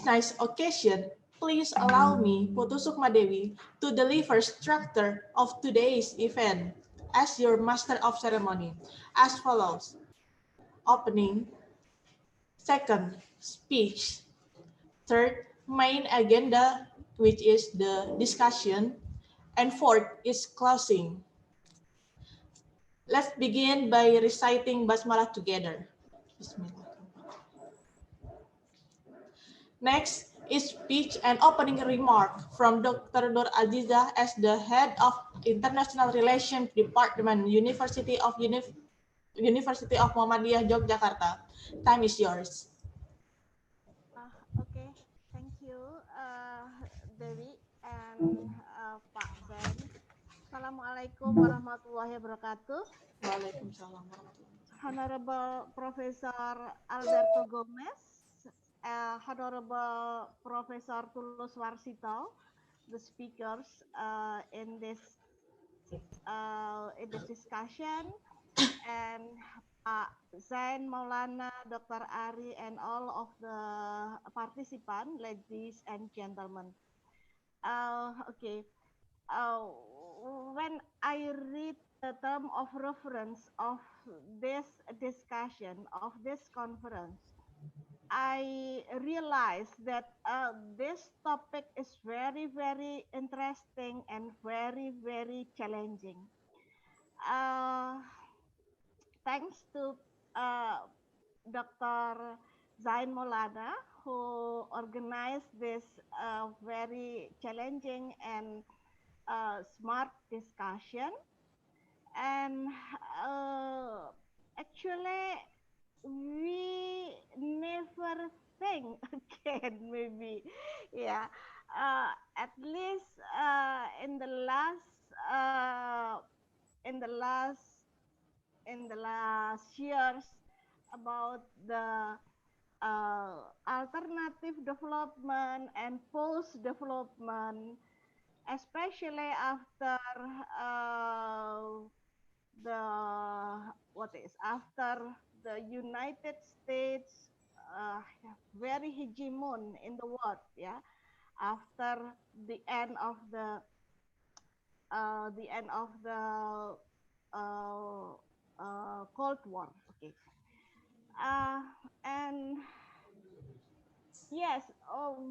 this nice occasion, please allow me, Putu Sukmadewi, to deliver structure of today's event as your master of ceremony as follows. Opening. Second, speech. Third, main agenda, which is the discussion. And fourth is closing. Let's begin by reciting Basmalah together. Bismillah. Next is speech and opening remark from Dr. Nur Aziza as the head of International Relations Department, University of Muhammadiyah Yogyakarta. Time is yours. Okay, thank you, Dewi and Pak Zain. Assalamualaikum warahmatullahi wabarakatuh. Waalaikumsalam warahmatullahi wabarakatuh. Honorable Professor Alberto Gomez, Honorable Professor Tulus Warsito, the speakers in this discussion, and Zain Maulana, Dr. Ari, and all of the participants, ladies and gentlemen. Okay, when I read the term of reference of this discussion, of this conference, I realized that this topic is very, very interesting and very, very challenging. Thanks to Dr. Zain Maulana, who organized this very challenging and smart discussion. And actually, we never think again, maybe, yeah. At least in the last years about the alternative development and post development, especially after after the United States very hegemon in the world, yeah, after the end of the Cold War. Okay, and yes,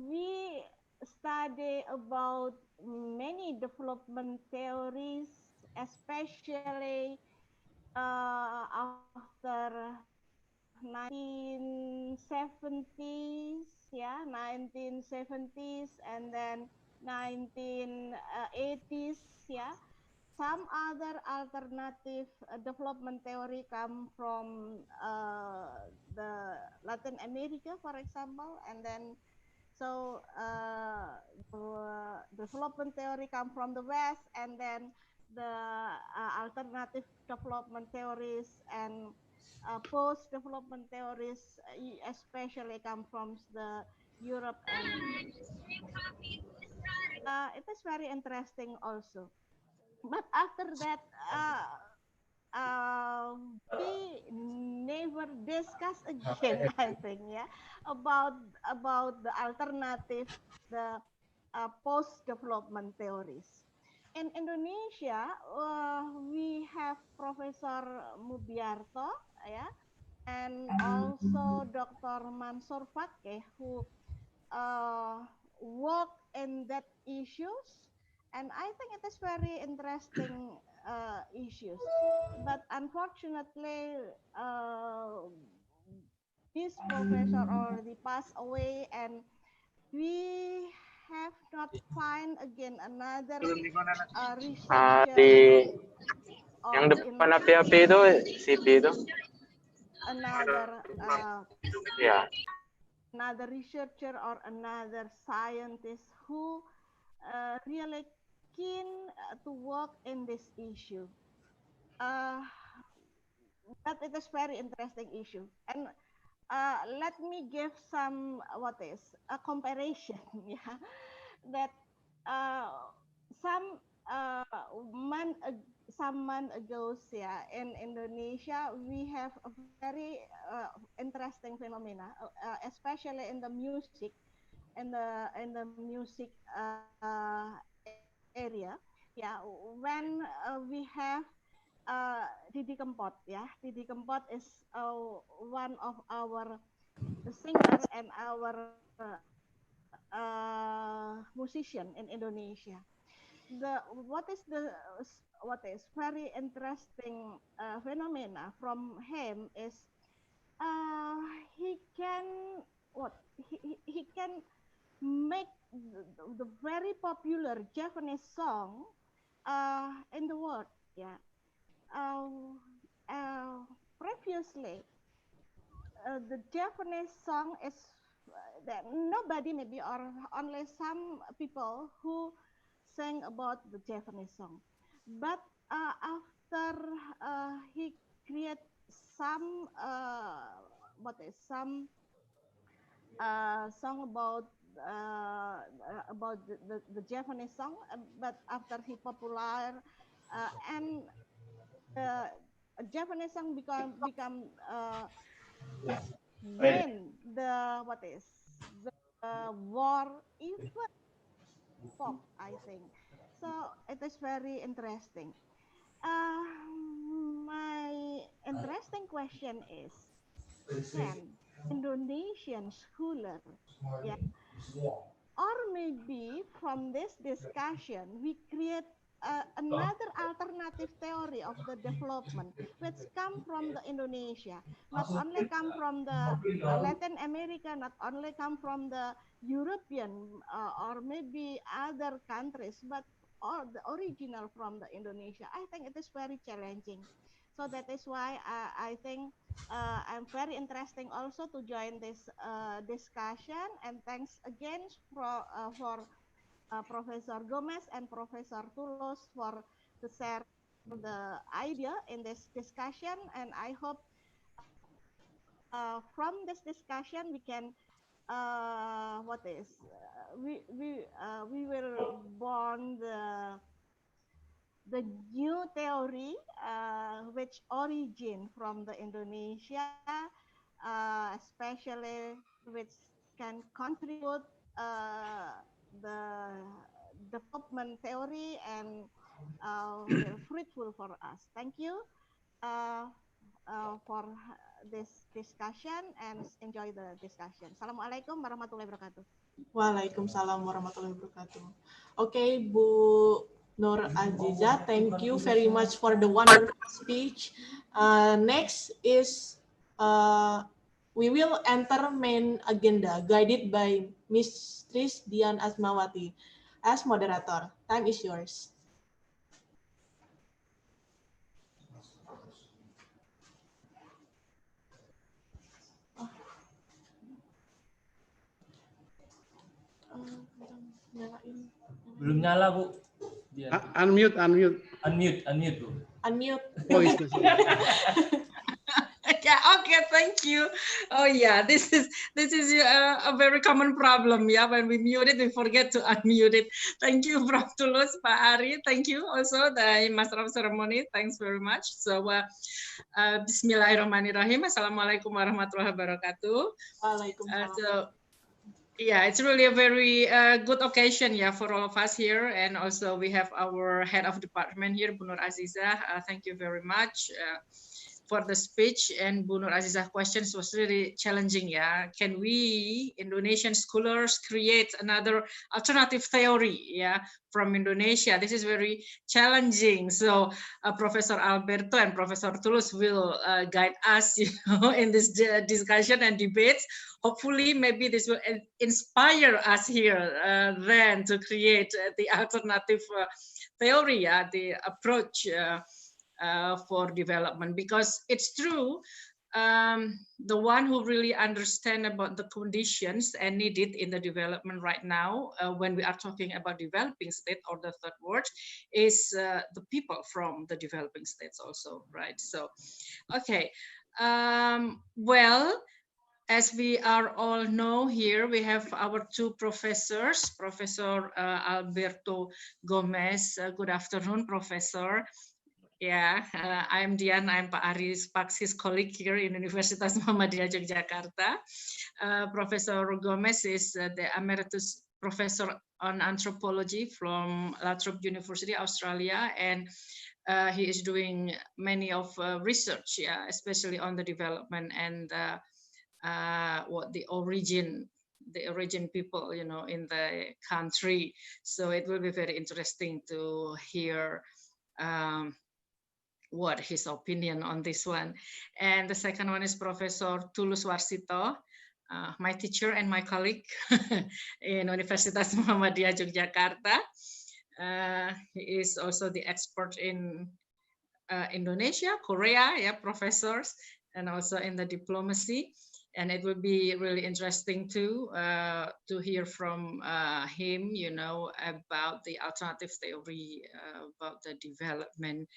we study about many development theories, especially after 1970s, yeah, 1970s, and then 1980s, yeah. Some other alternative development theory come from the Latin America, for example, and then so development theory come from the West, and then the alternative development theories and post-development theories, especially come from the Europe, and it is very interesting also. But after that, we never discuss again, I think, yeah, about the alternative, the post-development theories. In Indonesia, we have Professor Mubiarto, yeah, and also Dr. Mansur Fakih, who work in that issues, and I think it is very interesting issues. But unfortunately, this professor already passed away, and we have not find again another researcher Di yang or depan in api-api itu CP itu. another Ya. another researcher or another scientist who really keen to work in this issue. But it is very interesting issue. And let me give some a comparison. Yeah, that some month some month ago, yeah, in Indonesia we have a very interesting phenomena, especially in the music. in the music area. Yeah, when we have Didi Kempot. Yeah, Didi Kempot is one of our singer and our musician in Indonesia. What is very interesting phenomena from him is uh, he can what he can make the very popular Japanese song in the world. Yeah. Uh, Previously, the Japanese song is that nobody maybe or only some people who sang about the Japanese song, but after he create some song about the Japanese song, but after he popular and the Japanese song become win the war even pop, I think. So it is very interesting. Uh, my interesting question is, can Indonesian scholar, yeah, or maybe from this discussion we create another alternative theory of the development which come from the Indonesia, not only come from the Latin America, not only come from the European or maybe other countries, but all the original from the Indonesia. I think it is very challenging. So that is why I think I'm very interesting also to join this discussion, and thanks again for Professor Gomez and Professor Tulus for to share the idea in this discussion, and I hope from this discussion we can we will born the new theory which origin from the Indonesia, especially which can contribute the development theory and will fruitful for us. Thank you uh, for this discussion and enjoy the discussion. Assalamualaikum warahmatullahi wabarakatuh. Waalaikumsalam warahmatullahi wabarakatuh. Okay, Bu Nur Aziza, thank you very much for the wonderful speech. Next is we will enter main agenda guided by Ms. Tris Dian Asmawati as moderator. Time is yours. Belum nyala, Bu. Unmute, unmute. Unmute, Bu. Unmute. Voice. Yeah, okay, thank you. Oh yeah, this is a very common problem. Yeah, when we mute it, we forget to unmute it. Thank you, Prof. Tulus, Pak Ari. Thank you also the Master of Ceremony. Thanks very much. So, Bismillahirrahmanirrahim. Assalamualaikum warahmatullahi wabarakatuh. Waalaikumsalam. Yeah, it's really a very good occasion, yeah, for all of us here, and also we have our head of department here, Bu Nur Aziza. Thank you very much for the speech, and Bu Nur Aziza questions was really challenging. Yeah, can we Indonesian scholars create another alternative theory? Yeah, from Indonesia. This is very challenging. So Professor Alberto and Professor Tulus will guide us, you know, in this discussion and debates. Hopefully, maybe this will inspire us here then to create the alternative theory, the approach for development, because it's true, the one who really understand about the conditions and needed in the development right now, when we are talking about developing state or the third world, is the people from the developing states also, right? So, okay, well, as we are all know here, we have our two professors, Professor Alberto Gomez. Good afternoon, Professor. Yeah, I'm Dian. I'm Pak Aris Paksi's colleague here in Universitas Muhammadiyah Yogyakarta. Professor Gomez is the emeritus professor on anthropology from La Trobe University, Australia, and he is doing many of research, yeah, especially on the development and what the origin people, you know, in the country. So it will be very interesting to hear what his opinion on this one. And the second one is Professor Tulus Warsito, my teacher and my colleague in Universitas Muhammadiyah Yogyakarta. He is also the expert in Indonesia, Korea, yeah, professors, and also in the diplomacy. And it will be really interesting to hear from him, you know, about the alternative theory about the development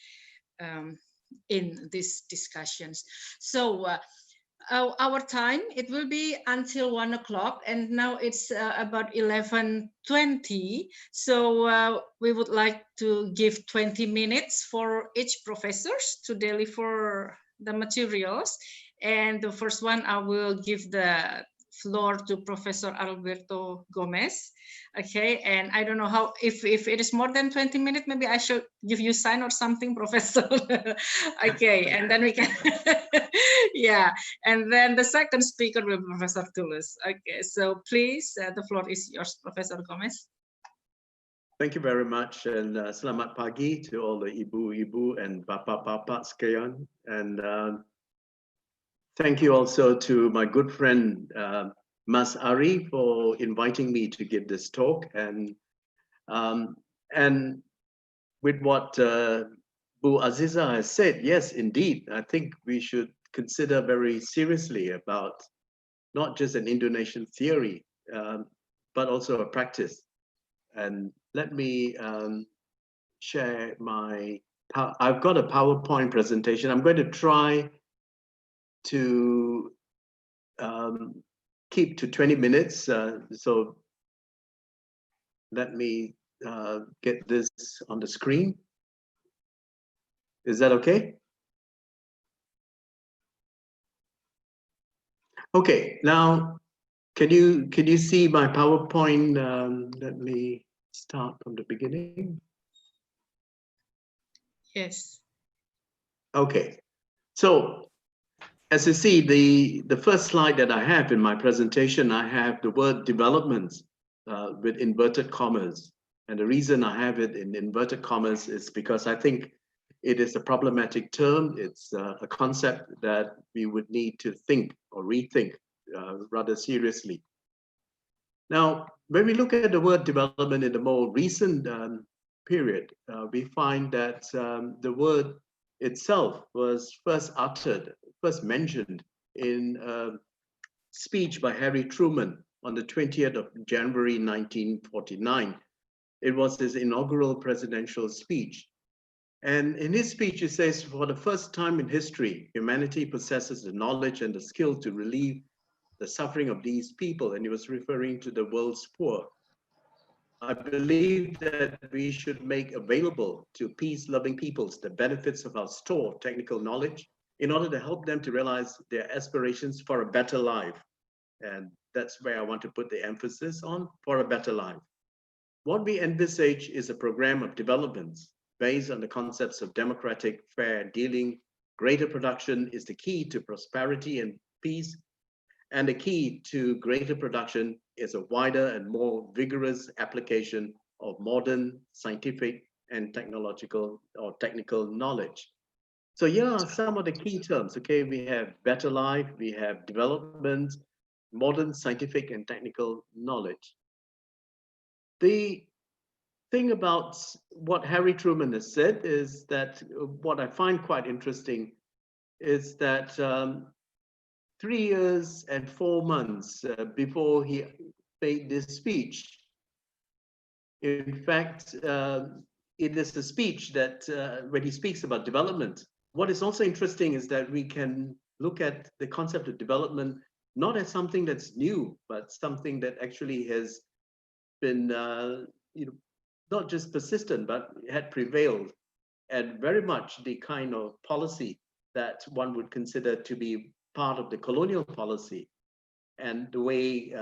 in these discussions. So our time, it will be until 1 o'clock, and now it's about 11:20. So we would like to give 20 minutes for each professors to deliver the materials. And the first one, I will give the floor to Professor Alberto Gomez. Okay, and I don't know how, if it is more than 20 minutes, maybe I should give you sign or something, Professor. Okay, and then we can, yeah. And then the second speaker will be Professor Tulus. Okay, so please, the floor is yours, Professor Gomez. Thank you very much, and selamat pagi to all the ibu-ibu and bapak-bapak sekalian. And thank you also to my good friend, Mas Ari, for inviting me to give this talk. And with what Bu Aziza has said, yes, indeed, I think we should consider very seriously about not just an Indonesian theory, but also a practice. And let me share my, I've got a PowerPoint presentation. I'm going to try to keep to 20 minutes. So let me get this on the screen. Is that okay? Okay, now can you see my PowerPoint? Let me start from the beginning. Yes. Okay, so as you see, the first slide that I have in my presentation, I have the word development with inverted commas. And the reason I have it in inverted commas is because I think it is a problematic term. It's a concept that we would need to think or rethink rather seriously. Now, when we look at the word development in the more recent period, we find that the word itself was first mentioned in a speech by Harry Truman on the 20th of January 1949. It was his inaugural presidential speech. And in his speech, he says, for the first time in history, humanity possesses the knowledge and the skill to relieve the suffering of these people. And he was referring to the world's poor. I believe that we should make available to peace-loving peoples the benefits of our stored technical knowledge in order to help them to realize their aspirations for a better life. And that's where I want to put the emphasis on, for a better life. What we envisage is a program of developments based on the concepts of democratic, fair dealing. Greater production is the key to prosperity and peace. And the key to greater production is a wider and more vigorous application of modern scientific and technological or technical knowledge. So here are some of the key terms. Okay, we have better life, we have development, modern scientific and technical knowledge. The thing about what Harry Truman has said is that what I find quite interesting is that 3 years and 4 months before he made this speech, in fact, it is a speech that when he speaks about development, what is also interesting is that we can look at the concept of development not as something that's new, but something that actually has been, not just persistent, but had prevailed and very much the kind of policy that one would consider to be part of the colonial policy. And the way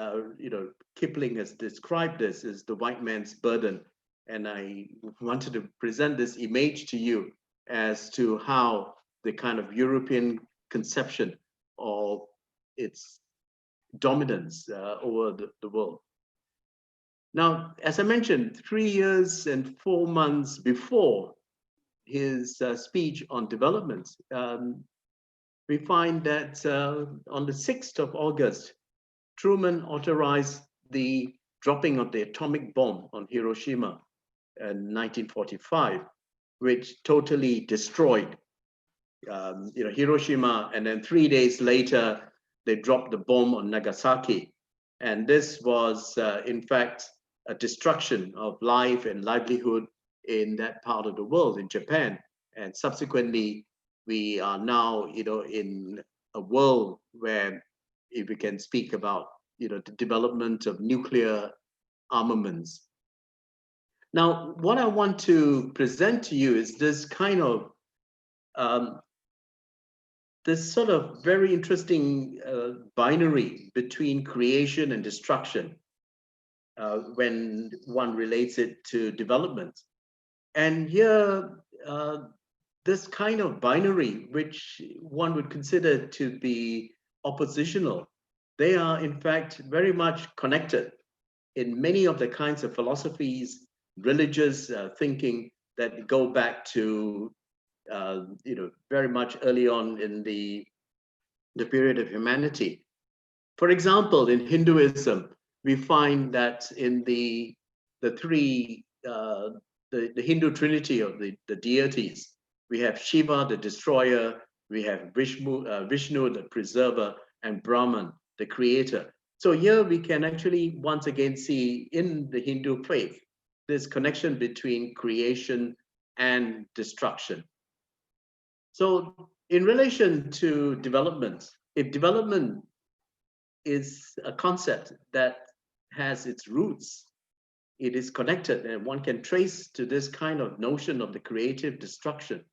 Kipling has described this is the white man's burden. And I wanted to present this image to you as to how the kind of European conception of its dominance over the world. Now, as I mentioned, 3 years and 4 months before his speech on development, we find that on the 6th of August, Truman authorized the dropping of the atomic bomb on Hiroshima in 1945, which totally destroyed Hiroshima. And then 3 days later, they dropped the bomb on Nagasaki. And this was, in fact, a destruction of life and livelihood in that part of the world, in Japan. And subsequently, we are now, in a world where if we can speak about, the development of nuclear armaments. Now, what I want to present to you is this kind of, this sort of very interesting binary between creation and destruction when one relates it to development. And here, this kind of binary, which one would consider to be oppositional, they are in fact very much connected in many of the kinds of philosophies, religious thinking that go back to, very much early on in the period of humanity. For example, in Hinduism, we find that in the Hindu trinity of the deities, we have Shiva, the destroyer, we have Vishnu, the preserver, and Brahman, the creator. So here we can actually once again see in the Hindu faith this connection between creation and destruction. So in relation to development, if development is a concept that has its roots, it is connected and one can trace to this kind of notion of the creative destruction,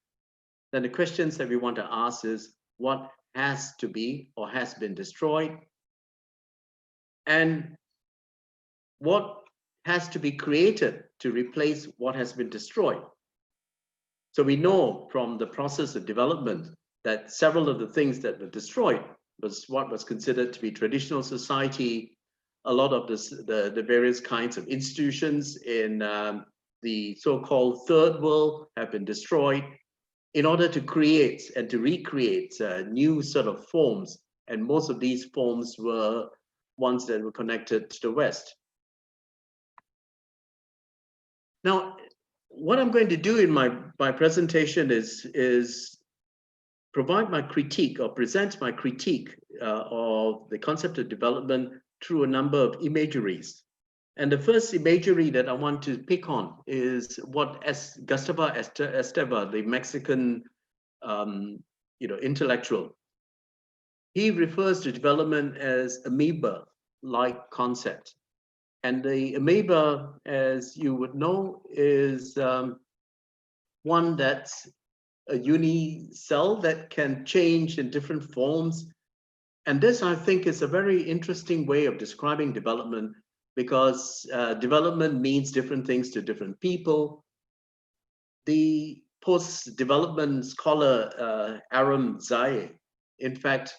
then the questions that we want to ask is what has to be or has been destroyed, and what has to be created to replace what has been destroyed. So we know from the process of development that several of the things that were destroyed was what was considered to be traditional society. A lot of the various kinds of institutions in the so-called third world have been destroyed in order to create and to recreate new sort of forms. And most of these forms were ones that were connected to the West. Now, what I'm going to do in my presentation is provide my critique or present my critique of the concept of development through a number of imageries. And the first imagery that I want to pick on is what Gustavo Esteva, the Mexican intellectual, he refers to development as amoeba-like concept. And the amoeba, as you would know, is one that's a unicell that can change in different forms. And this, I think, is a very interesting way of describing development, because development means different things to different people. The post-development scholar Aram Zayed, in fact,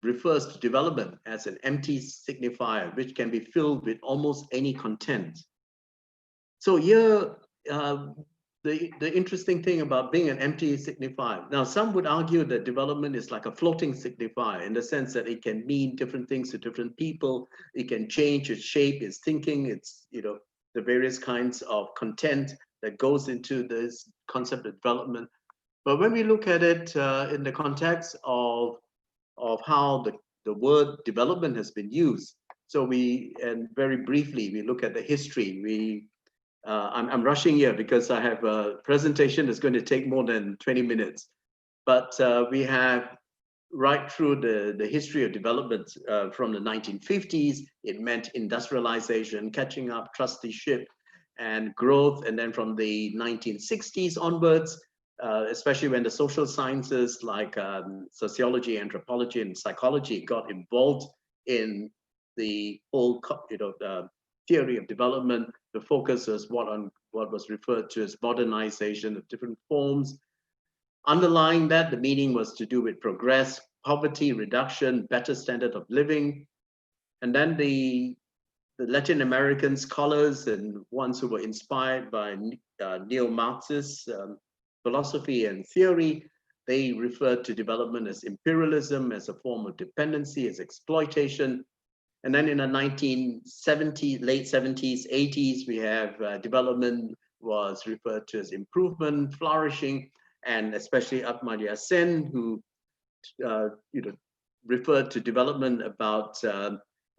refers to development as an empty signifier, which can be filled with almost any content. So here, the interesting thing about being an empty signifier. Now, some would argue that development is like a floating signifier in the sense that it can mean different things to different people. It can change its shape, its thinking, its, the various kinds of content that goes into this concept of development. But when we look at it in the context of how the word development has been used, so and very briefly, we look at the history. I'm rushing here because I have a presentation that's going to take more than 20 minutes. But we have right through the history of development from the 1950s, it meant industrialization, catching up, trusteeship, and growth. And then from the 1960s onwards, especially when the social sciences like sociology, anthropology, and psychology got involved in the whole, the theory of development. The focus was what was referred to as modernization of different forms. Underlying that, the meaning was to do with progress, poverty reduction, better standard of living. And then the Latin American scholars and ones who were inspired by neo-Marxist philosophy and theory, they referred to development as imperialism, as a form of dependency, as exploitation. And then in the 1970s, late 70s, 80s, we have development was referred to as improvement, flourishing, and especially Amartya Sen, who referred to development about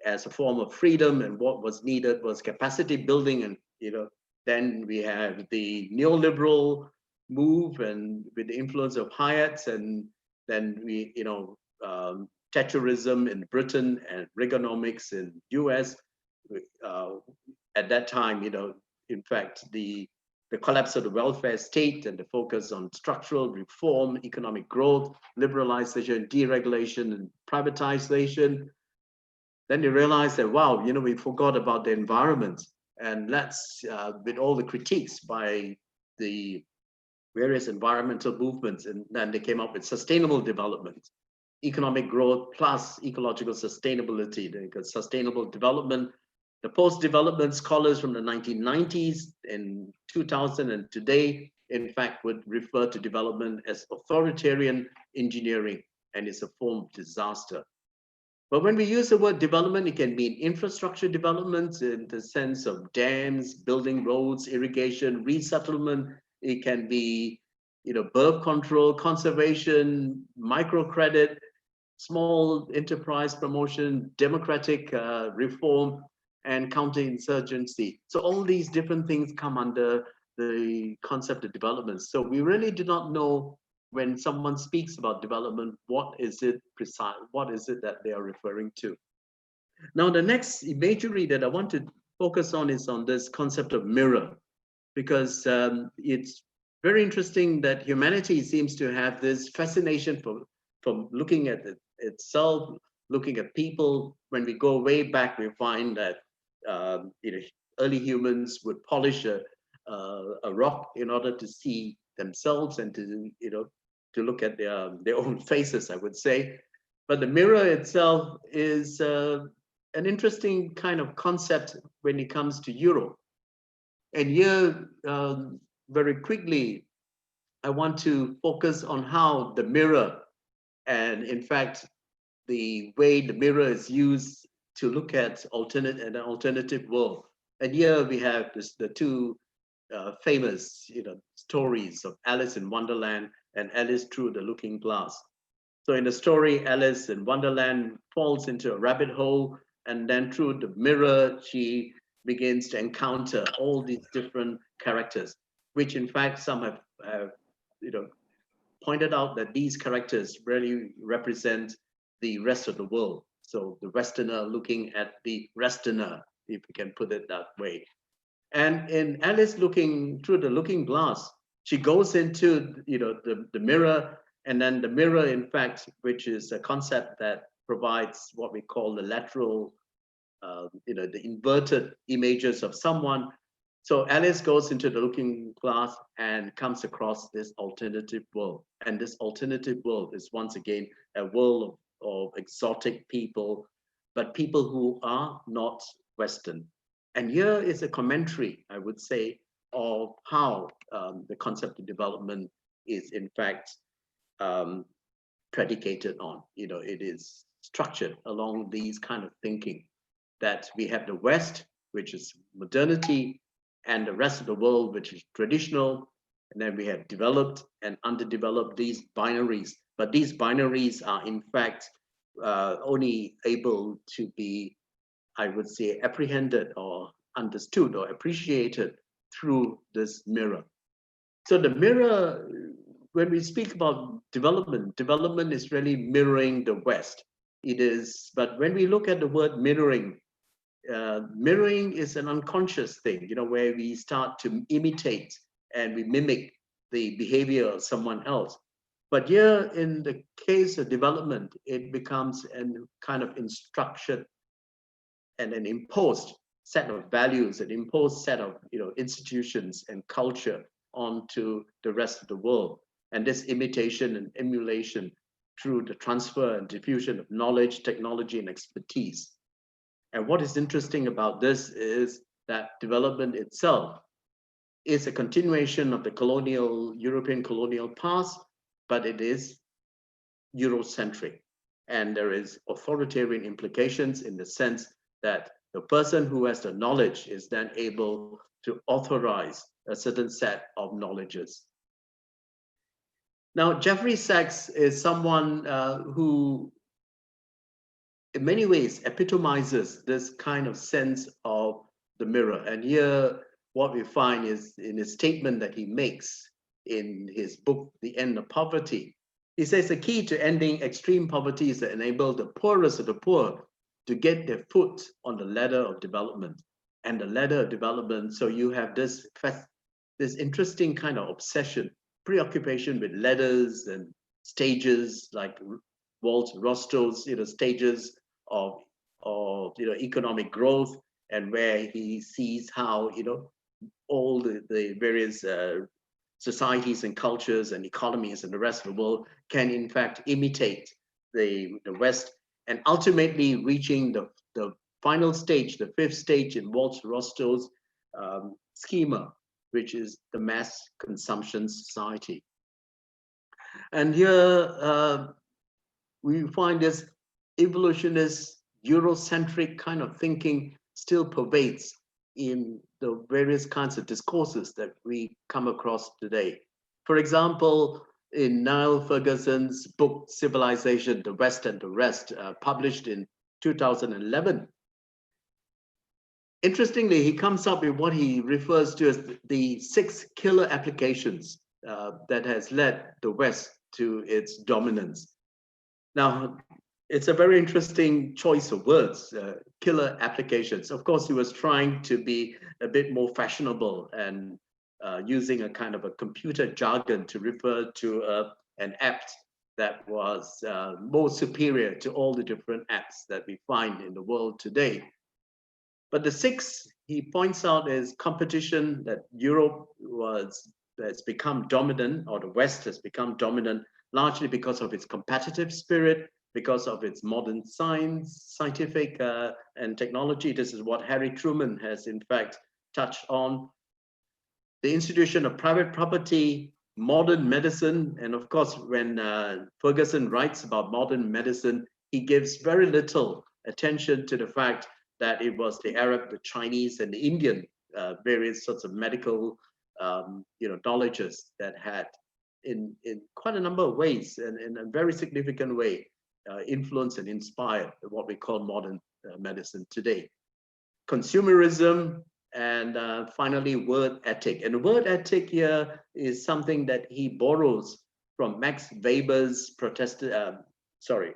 as a form of freedom, and what was needed was capacity building. And then we have the neoliberal move, and with the influence of Hayek, and then we Thatcherism in Britain and Reaganomics in US. At that time, in fact, the collapse of the welfare state and the focus on structural reform, economic growth, liberalization, deregulation, and privatization. Then they realized that, wow, we forgot about the environment. And let's, with all the critiques by the various environmental movements, and then they came up with sustainable development, economic growth plus ecological sustainability, sustainable development. The post-development scholars from the 1990s and 2000 and today, in fact, would refer to development as authoritarian engineering, and it's a form of disaster. But when we use the word development, it can mean infrastructure development in the sense of dams, building roads, irrigation, resettlement. It can be, birth control, conservation, microcredit, small enterprise promotion, democratic reform, and counterinsurgency. So all these different things come under the concept of development. So we really do not know, when someone speaks about development, what is it precise, what is it that they are referring to. Now, the next imagery that I want to focus on is on this concept of mirror, because it's very interesting that humanity seems to have this fascination from looking at itself, looking at people. When we go way back, we find that early humans would polish a rock in order to see themselves and to look at their own faces, I would say. But the mirror itself is an interesting kind of concept when it comes to Europe. And here, very quickly, I want to focus on how the mirror, and in fact, the way the mirror is used to look at an alternative world. And here we have the two famous stories of Alice in Wonderland and Alice Through the Looking Glass. So in the story, Alice in Wonderland falls into a rabbit hole, and then through the mirror, she begins to encounter all these different characters, which in fact some have pointed out that these characters really represent the rest of the world. So the Westerner looking at the Westerner, if we can put it that way. And in Alice Through the Looking Glass, she goes into the mirror, and then the mirror, in fact, which is a concept that provides what we call the lateral, the inverted images of someone. So Alice goes into the looking glass and comes across this alternative world. And this alternative world is once again a world of exotic people, but people who are not Western. And here is a commentary, I would say, of how the concept of development is in fact predicated on. It is structured along these kind of thinking, that we have the West, which is modernity, and the rest of the world, which is traditional. And then we have developed and underdeveloped, these binaries. But these binaries are in fact only able to be, I would say, apprehended or understood or appreciated through this mirror. So the mirror, when we speak about development is really mirroring the West. It is, but when we look at the word mirroring, mirroring is an unconscious thing, where we start to imitate and we mimic the behavior of someone else. But here in the case of development, it becomes a kind of instruction and an imposed set of values, an imposed set of institutions and culture onto the rest of the world. And this imitation and emulation through the transfer and diffusion of knowledge, technology, and expertise. And what is interesting about this is that development itself is a continuation of the European colonial past, but it is Eurocentric. And there is authoritarian implications in the sense that the person who has the knowledge is then able to authorize a certain set of knowledges. Now, Jeffrey Sachs is someone who, in many ways, epitomizes this kind of sense of the mirror. And here, what we find is in his statement that he makes in his book, The End of Poverty. He says the key to ending extreme poverty is to enable the poorest of the poor to get their foot on the ladder of development. And the ladder of development, so you have this interesting kind of obsession, preoccupation with ladders and stages, like Walt Rostow's stages of economic growth, and where he sees how all the various societies and cultures and economies and the rest of the world can in fact imitate the West, and ultimately reaching the final stage, the fifth stage in Walt Rostow's schema, which is the mass consumption society. And here we find this evolutionist, Eurocentric kind of thinking still pervades in the various kinds of discourses that we come across today. For example, in Niall Ferguson's book, Civilization, the West and the Rest, published in 2011, interestingly, he comes up with what he refers to as the 6 killer applications that has led the West to its dominance. Now, it's a very interesting choice of words, killer applications. Of course, he was trying to be a bit more fashionable and using a kind of a computer jargon to refer to an app that was more superior to all the different apps that we find in the world today. But the 6 he points out is competition, that Europe has become dominant, or the West has become dominant, largely because of its competitive spirit, because of its modern science, scientific and technology. This is what Harry Truman has in fact touched on. The institution of private property, modern medicine, and of course, when Ferguson writes about modern medicine, he gives very little attention to the fact that it was the Arab, the Chinese, and the Indian various sorts of medical knowledges that had in quite a number of ways and in a very significant way influenced and inspired what we call modern medicine today. Consumerism, and finally word ethic. And the word ethic here is something that he borrows from Max Weber's Protestant Ethic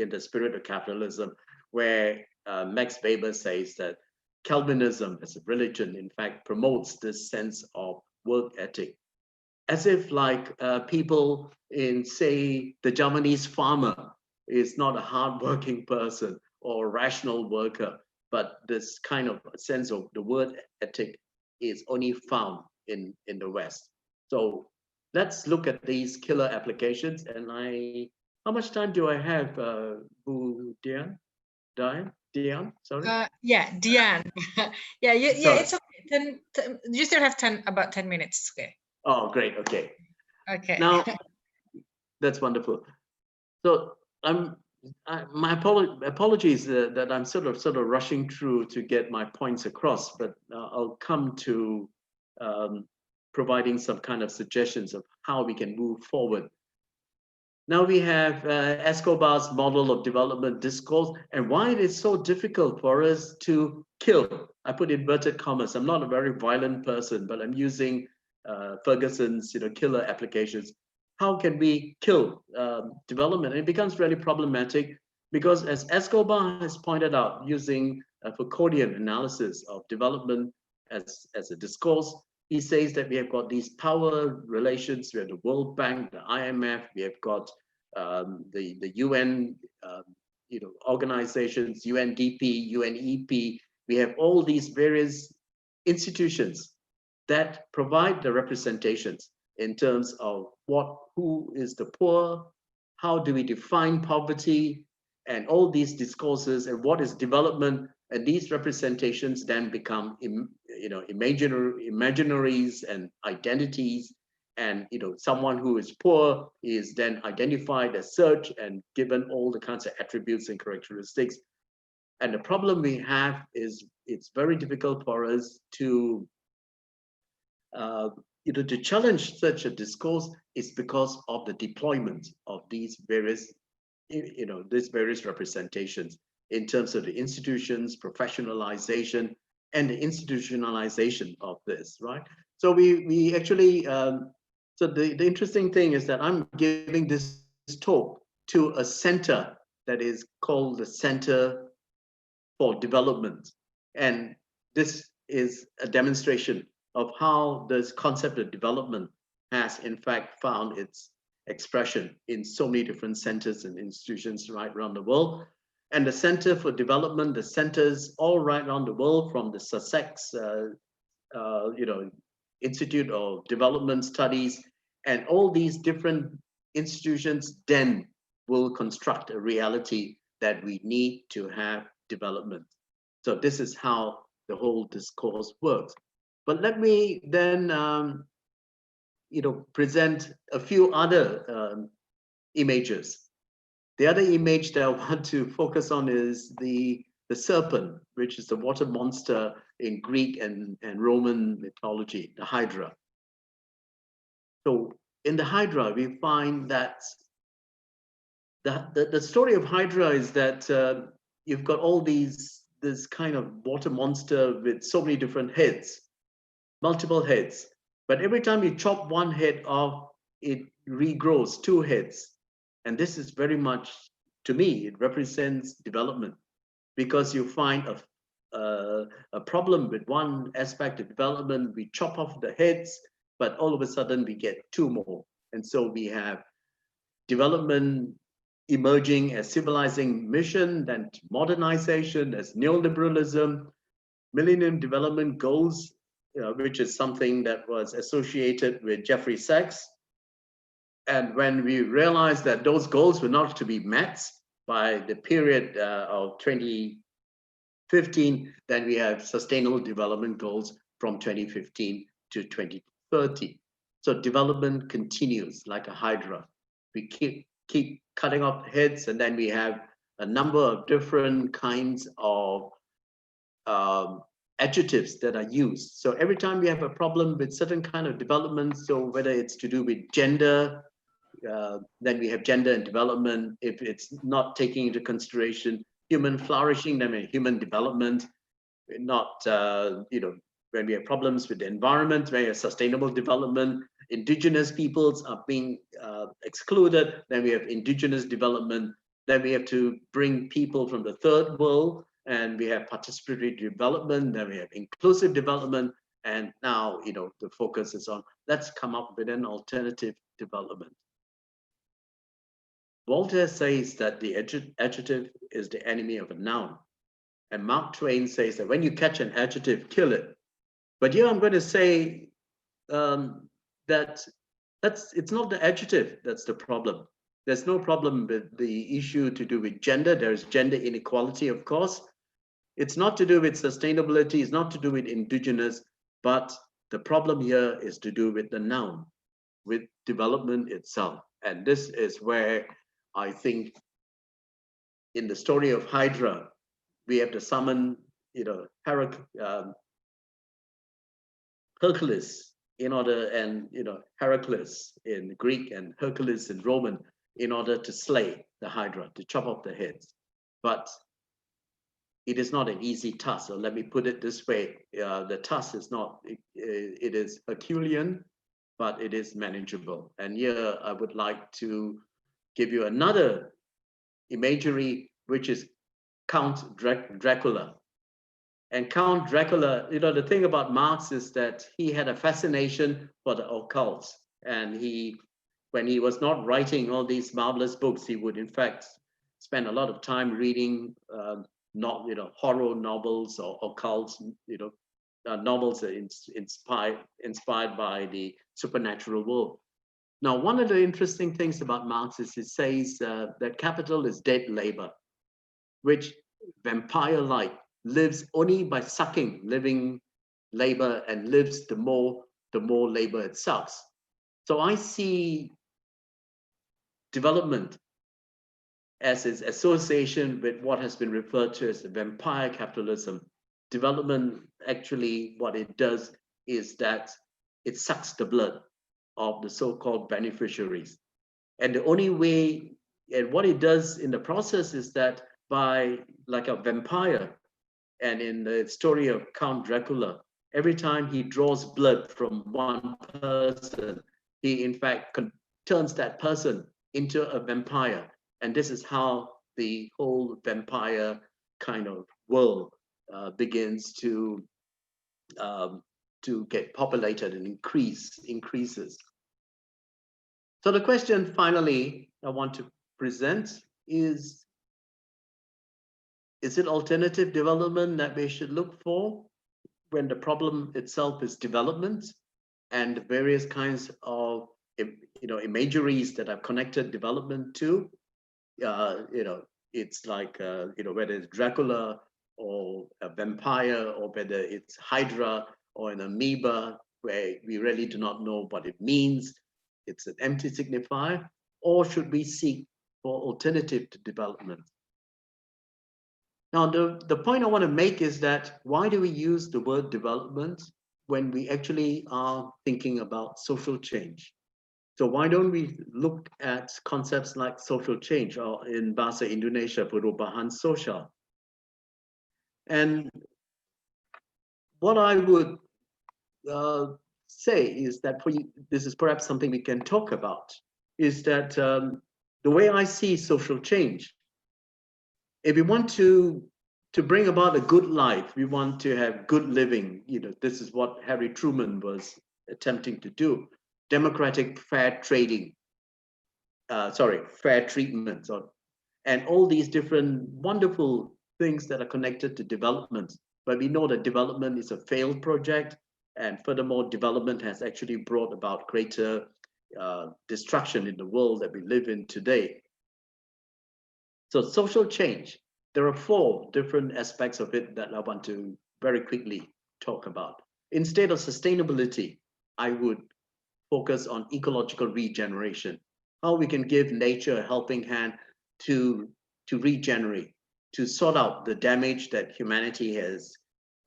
in the Spirit of Capitalism, where Max Weber says that Calvinism as a religion in fact promotes this sense of work ethic, as if like people in, say, the Javanese farmer is not a hardworking person or a rational worker, but this kind of sense of the word ethic is only found in the West. So let's look at these killer applications. And how much time do I have, Dian? Sorry. Yeah, Dian. yeah, it's okay. You still have about 10 minutes. Okay. Oh, great. Okay. Okay. Now, that's wonderful. So my apologies that I'm sort of rushing through to get my points across, but I'll come to providing some kind of suggestions of how we can move forward. Now we have Escobar's model of development discourse, and why it is so difficult for us to kill. I put inverted commas. I'm not a very violent person, but I'm using Ferguson's killer applications. How can we kill development? And it becomes really problematic because, as Escobar has pointed out, using a Foucauldian analysis of development as a discourse, he says that we have got these power relations. We have the World Bank, the IMF. We have got the UN, organizations, UNDP, UNEP. We have all these various institutions that provide the representations in terms of who is the poor, how do we define poverty, and all these discourses, and what is development. And these representations then become, imaginaries and identities. And someone who is poor is then identified as such and given all the kinds of attributes and characteristics. And the problem we have is it's very difficult for us to challenge such a discourse is because of the deployment of these various representations in terms of the institutions, professionalization, and the institutionalization of this, right? So we actually, so the interesting thing is that I'm giving this talk to a center that is called the Center for Development. And this is a demonstration of how this concept of development has in fact found its expression in so many different centers and institutions right around the world. And the Center for Development, the centers all right around the world, from the Sussex Institute of Development Studies, and all these different institutions then will construct a reality that we need to have development. So this is how the whole discourse works. But let me then, present a few other images. The other image that I want to focus on is the serpent, which is the water monster in Greek and Roman mythology, the Hydra. So in the Hydra, we find that the story of Hydra is that you've got all this kind of water monster with so many different heads, multiple heads. But every time you chop one head off, it regrows 2 heads. And this is very much, to me, it represents development, because you find a problem with one aspect of development, we chop off the heads, but all of a sudden we get 2 more. And so we have development emerging as civilizing mission, then modernization as neoliberalism, Millennium Development Goals, which is something that was associated with Jeffrey Sachs. And when we realized that those goals were not to be met by the period of 2015, then we have Sustainable Development Goals from 2015 to 2030. So development continues like a hydra. We keep cutting off heads, and then we have a number of different kinds of adjectives that are used. So every time we have a problem with certain kind of development, so whether it's to do with gender, then we have gender and development. If it's not taking into consideration human flourishing, then we have human development. Not, when we have problems with the environment, when we have sustainable development, indigenous peoples are being excluded, then we have indigenous development. Then we have to bring people from the third world, and we have participatory development, then we have inclusive development, and now, the focus is on, let's come up with an alternative development. Voltaire says that the adjective is the enemy of a noun. And Mark Twain says that when you catch an adjective, kill it. But here I'm going to say that it's not the adjective that's the problem. There's no problem with the issue to do with gender. There's gender inequality, of course. It's not to do with sustainability. It's not to do with indigenous. But the problem here is to do with the noun, with development itself. And this is where I think in the story of Hydra, we have to summon, Hercules in order, and Heracles in Greek and Hercules in Roman, in order to slay the Hydra, to chop off the heads. But it is not an easy task. So let me put it this way: the task is not. It is Herculean, but it is manageable. And here I would like to give you another imagery, which is Count Dracula. And Count Dracula, the thing about Marx is that he had a fascination for the occult. And when he was not writing all these marvelous books, he would in fact spend a lot of time reading horror novels or occult, novels that inspired by the supernatural world. Now, one of the interesting things about Marx is he says that capital is dead labor, which vampire-like lives only by sucking living labor and lives the more labor it sucks. So I see development as its association with what has been referred to as the vampire capitalism. Development, actually, what it does is that it sucks the blood of the so-called beneficiaries. And the only way, and what it does in the process is that by, like a vampire, and in the story of Count Dracula, every time he draws blood from one person, he in fact turns that person into a vampire. And this is how the whole vampire kind of world begins to get populated and increases. So the question finally I want to present is it alternative development that we should look for when the problem itself is development and the various kinds of imageries that are connected development to? It's like whether it's Dracula or a vampire, or whether it's Hydra or an amoeba, where we really do not know what it means. It's an empty signifier. Or should we seek for alternative to development? Now, the point I want to make is that why do we use the word development when we actually are thinking about social change? So why don't we look at concepts like social change, or in Bahasa Indonesia, perubahan sosial? And what I would say is that this is perhaps something we can talk about, is that the way I see social change, if we want to bring about a good life, we want to have good living, this is what Harry Truman was attempting to do. Democratic fair trading, fair treatment, and all these different wonderful things that are connected to development. But we know that development is a failed project, and furthermore, development has actually brought about greater destruction in the world that we live in today. So social change, there are 4 different aspects of it that I want to very quickly talk about. Instead of sustainability, I would focus on ecological regeneration, how we can give nature a helping hand to regenerate, to sort out the damage that humanity has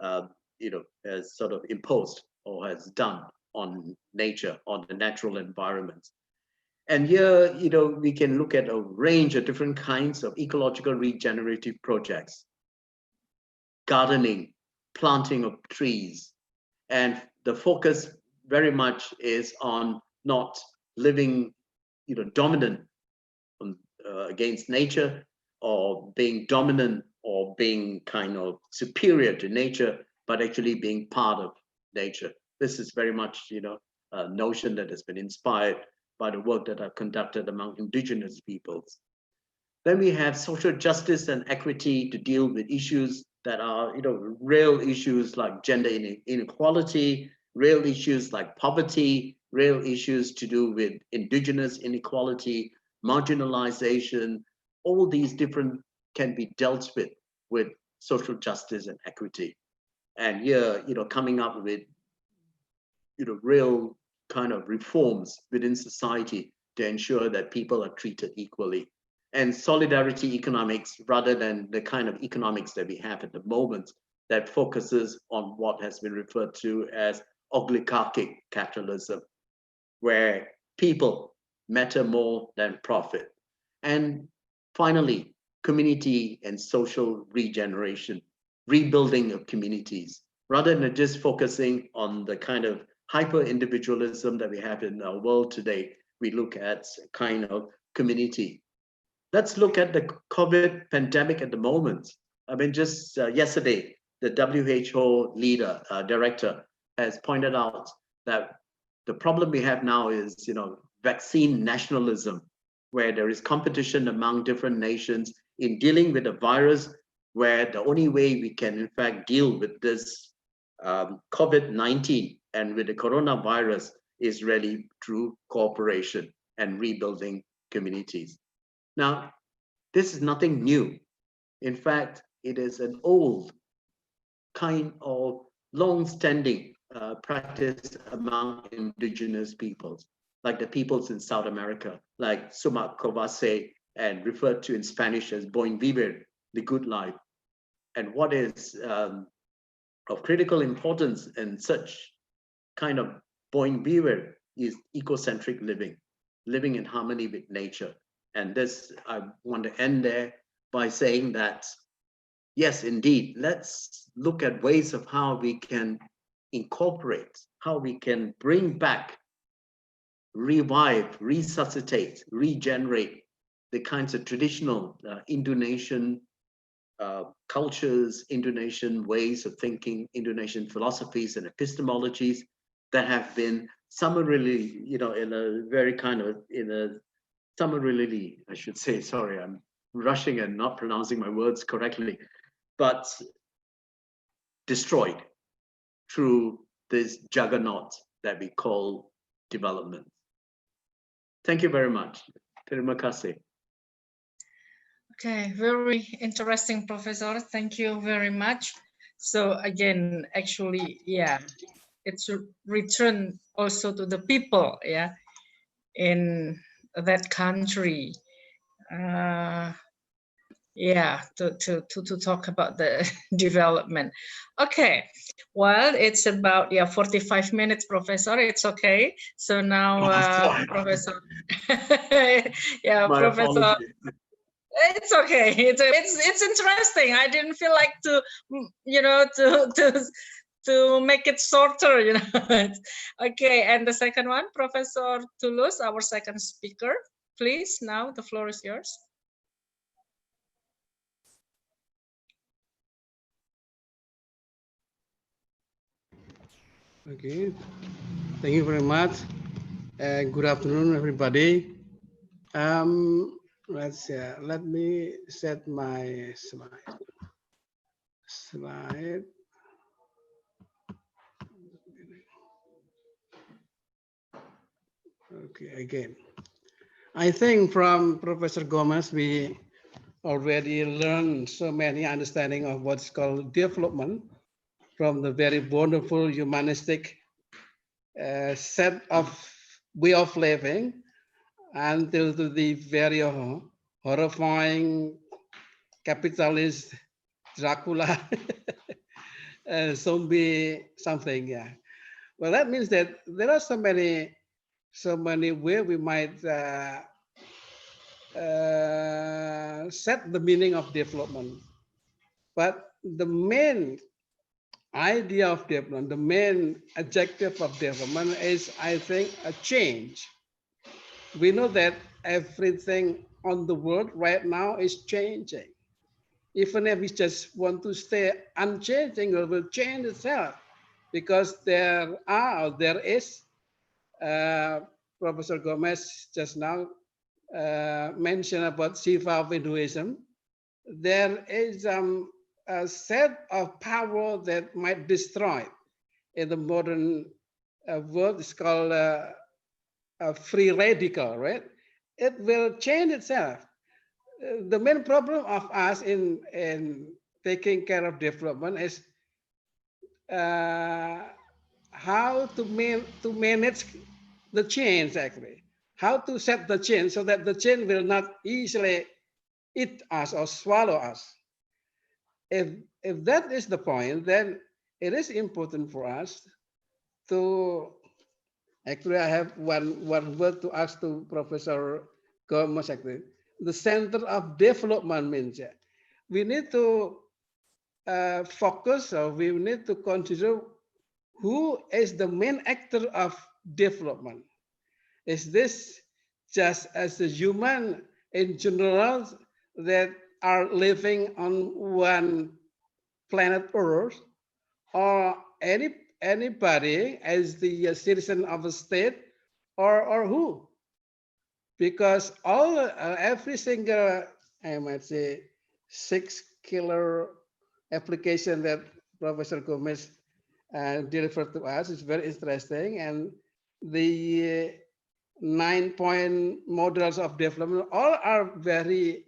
sort of imposed or has done on nature, on the natural environment. And here, we can look at a range of different kinds of ecological regenerative projects: gardening, planting of trees, and the focus very much is on not living, dominant against nature, or being dominant or being kind of superior to nature, but actually being part of nature. This is very much, a notion that has been inspired by the work that I've conducted among indigenous peoples. Then we have social justice and equity to deal with issues that are, real issues like gender inequality, real issues like poverty, real issues to do with indigenous inequality, marginalization. All these different can be dealt with social justice and equity. And here, coming up with, real kind of reforms within society to ensure that people are treated equally. And solidarity economics, rather than the kind of economics that we have at the moment that focuses on what has been referred to as oligarchic capitalism, where people matter more than profit. And finally, community and social regeneration, rebuilding of communities, rather than just focusing on the kind of hyper-individualism that we have in our world today. We look at kind of community. Let's look at the COVID pandemic at the moment. I mean, just yesterday, the WHO leader, director, has pointed out that the problem we have now is, vaccine nationalism, where there is competition among different nations in dealing with a virus, where the only way we can, in fact, deal with this COVID-19 and with the coronavirus is really through cooperation and rebuilding communities. Now, this is nothing new. In fact, it is an old kind of long-standing practice among indigenous peoples, like the peoples in South America, like Sumak Kovase, and referred to in Spanish as Buen Vivir, the good life. And what is of critical importance in such kind of Buen Vivir is ecocentric living in harmony with nature. And this, I want to end there by saying that, yes, indeed, let's look at ways of how we can incorporate, how we can bring back, revive, resuscitate, regenerate the kinds of traditional Indonesian cultures, Indonesian ways of thinking, Indonesian philosophies and epistemologies that have been summarily, in a very kind of, summarily, I should say, sorry, I'm rushing and not pronouncing my words correctly, but destroyed through this juggernaut that we call development. Thank you very much. Terima kasih. Okay, very interesting, Professor. Thank you very much. So again, actually, yeah, it's a return also to the people, yeah, in that country. Yeah, to talk about the development. Okay, well, it's about 45 minutes, Professor. It's okay. So now, Professor, yeah, My Professor. apologies. It's okay. It's interesting. I didn't feel like to to make it shorter. Okay, and the second one, Professor Tulus, our second speaker. Please, now the floor is yours. Okay, thank you very much. Good afternoon, everybody. Let me set my slide. Okay, again. I think from Professor Gomez, we already learned so many understanding of what's called development, from the very wonderful humanistic set of way of living until to the very horrifying capitalist Dracula zombie something. Yeah. Well, that means that there are so many ways we might set the meaning of development. But the main idea of development, the main objective of development is, I think, a change. We know that everything on the world right now is changing. Even if we just want to stay unchanging, it will change itself, because there is, Professor Gomez just now mentioned about Shiva of Hinduism. There is a set of power that might destroy in the modern world. It's called a free radical, right? It will change itself. The main problem of us in taking care of development is how to manage the change, actually. How to set the change so that the change will not easily eat us or swallow us. If that is the point, then it is important for us to, actually I have one word to ask to Professor Gomez, actually. The center of development means we need to focus, or we need to consider who is the main actor of development. Is this just as a human in general that are living on one planet Earth or anybody as the citizen of a state or who? Because every single, I might say, 6 killer application that Professor Gomez delivered to us is very interesting, and the 9-point models of development all are very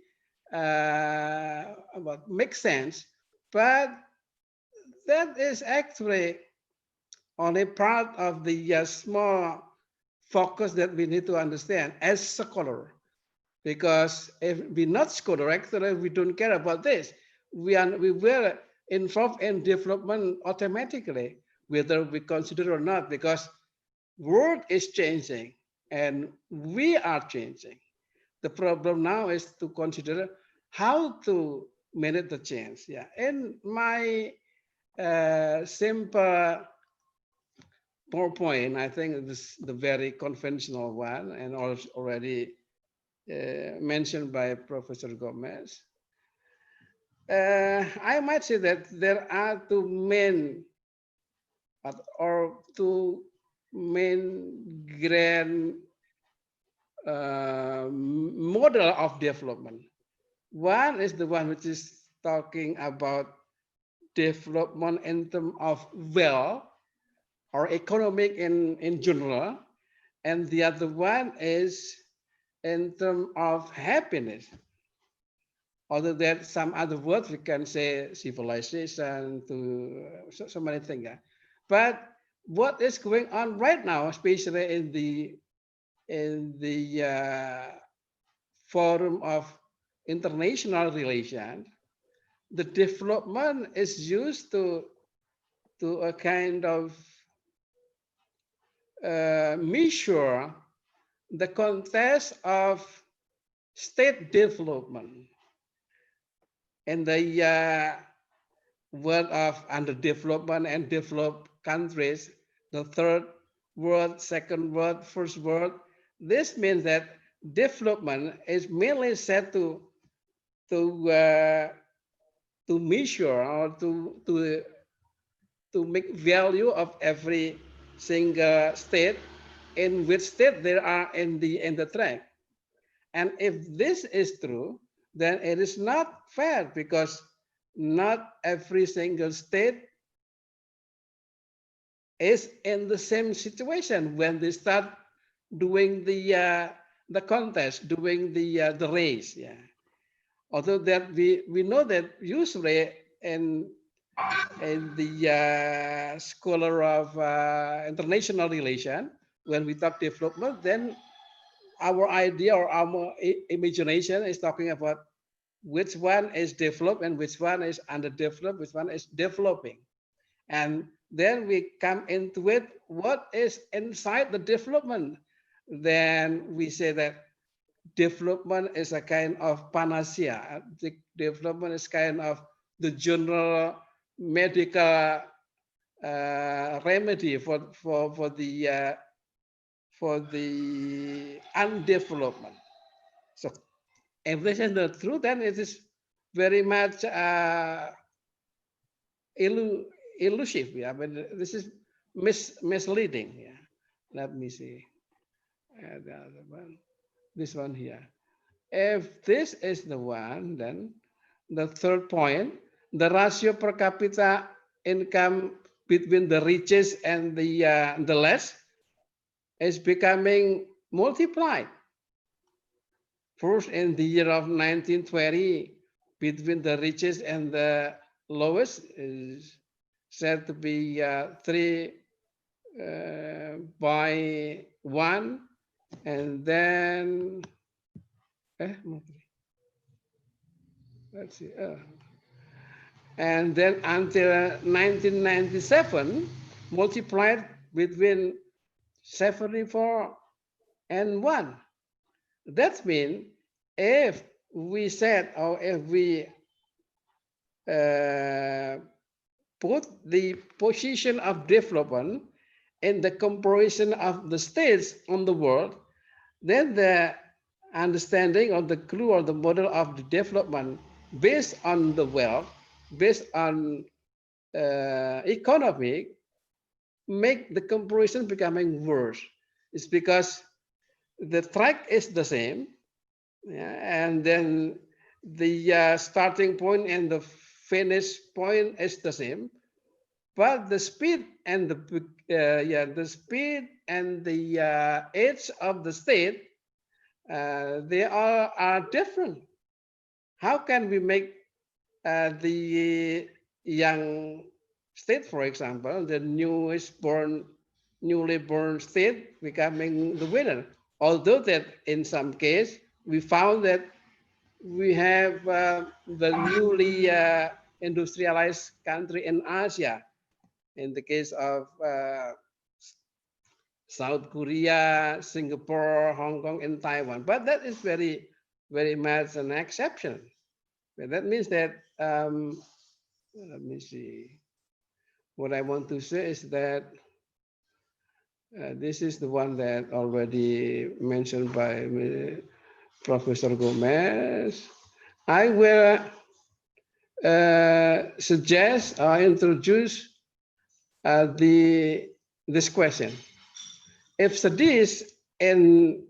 make sense, but that is actually only part of the small focus that we need to understand as scholar. Because if we're not scholar, actually we don't care about this. We were involved in development automatically, whether we consider or not, because world is changing and we are changing. The problem now is to consider how to manage the change. Yeah, and my simple PowerPoint, I think this is the very conventional one and already mentioned by Professor Gomez. I might say that there are two main grand model of development. One is the one which is talking about development in terms of wealth or economic in general, and the other one is in terms of happiness. Although there some other words we can say civilization to so many things. Yeah. But what is going on right now, especially in the forum of international relations, the development is used to a kind of measure the context of state development. In the world of underdevelopment and developed countries, the third world, second world, first world, this means that development is mainly set to measure or to make value of every single state, in which state they are in the track. And if this is true, then it is not fair, because not every single state is in the same situation when they start doing the contest, doing the race. Yeah. Although that we know that usually in the scholar of international relation, when we talk development, then our idea or our imagination is talking about which one is developed and which one is underdeveloped, which one is developing. And then we come into it, what is inside the development? Then we say that development is a kind of panacea. The development is kind of the general medical remedy for the undevelopment. So if this is the truth, then it is very much elusive. Yeah, but this is misleading. Yeah, let me see. The other one, this one here. If this is the one, then the third point, the ratio per capita income between the richest and the less is becoming multiplied. First, in the year of 1920, between the richest and the lowest is said to be 3 by 1, and then let's see, and then until 1997, multiplied between 74 and 1. That means if we said, or if we put the position of development in the comparison of the states on the world, then the understanding of the clue or the model of the development based on the wealth based on economic make the comparison becoming worse. It's because the track is the same, yeah, and then the starting point and the finish point is the same, but the speed and the speed and the age of the state they are different. How can we make the young state, for example, the newly born state becoming the winner? Although that in some case we found that we have the newly industrialized country in Asia, in the case of South Korea, Singapore, Hong Kong, and Taiwan. But that is very, very much an exception. But that means that, let me see. What I want to say is that this is the one that already mentioned by Professor Gomez. I will suggest or introduce this question. If studies in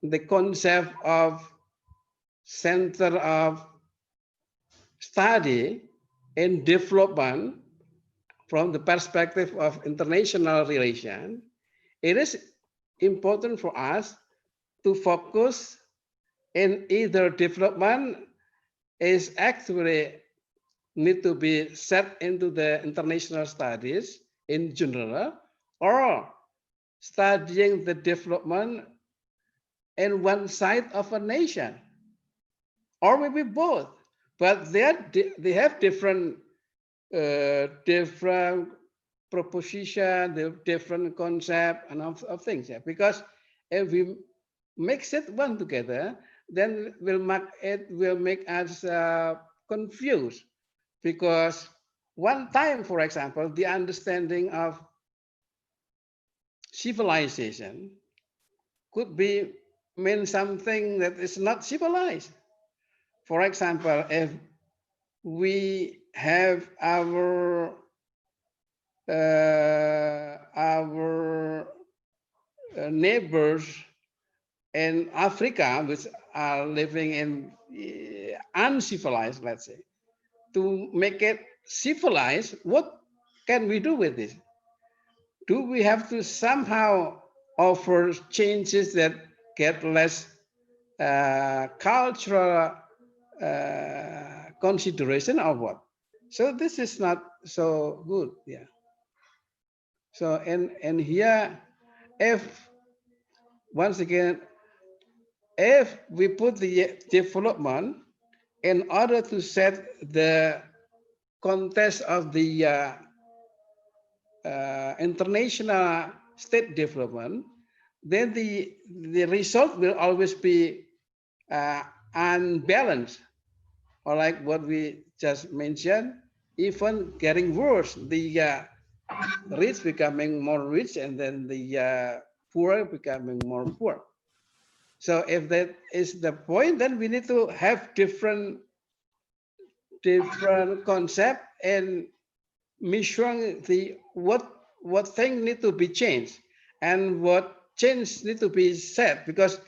the concept of center of study and development from the perspective of international relation, it is important for us to focus in either development is actually need to be set into the international studies in general, or studying the development in one side of a nation, or maybe both. But they have different different proposition, different concept and of things. Yeah? Because if we mix it one together, then it will make us confused. Because one time, for example, the understanding of civilization could be mean something that is not civilized. For example, if we have our neighbors in Africa, which are living in uncivilized, let's say, to make it civilized, what can we do with this? Do we have to somehow offer changes that get less cultural consideration or what? So this is not so good, yeah. So and here, if once again, if we put the development in order to set the context of the international state development, then the result will always be unbalanced, or like what we just mentioned, even getting worse. The rich becoming more rich, and then the poor becoming more poor. So if that is the point, then we need to have different concept and measuring the what thing need to be changed and what change need to be set. Because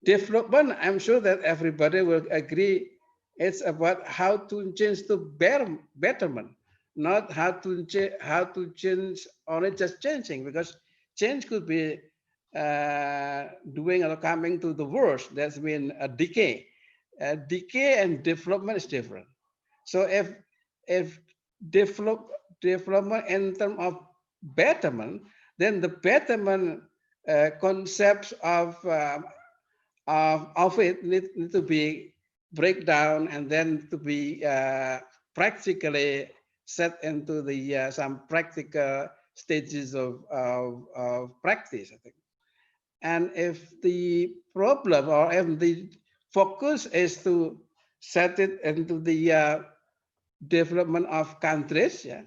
development, I'm sure that everybody will agree, it's about how to change to betterment, not how to change only just changing, because change could be doing or coming to the worst. That's been a decay. Decay and development is different. So if development in terms of betterment, then the betterment concepts of it need to be break down and then to be practically set into the some practical stages of practice, I think. And if the problem or if the focus is to set it into the development of countries, yeah,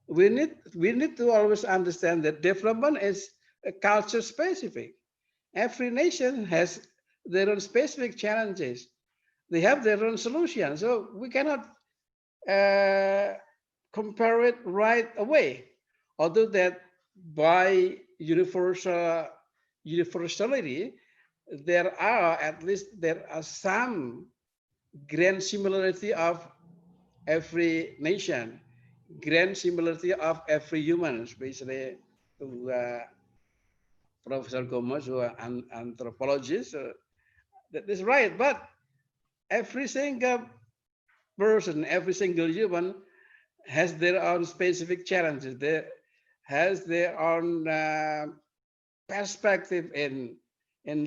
we need to always understand that development is culture specific. Every nation has their own specific challenges. they have their own solution. So we cannot compare it right away. Although that by universality, there are some grand similarity of every nation, grand similarity of every human, especially to Professor Gomez, who are an anthropologist. That is right, but every single person, every single human has their own specific challenges. They has their own perspective in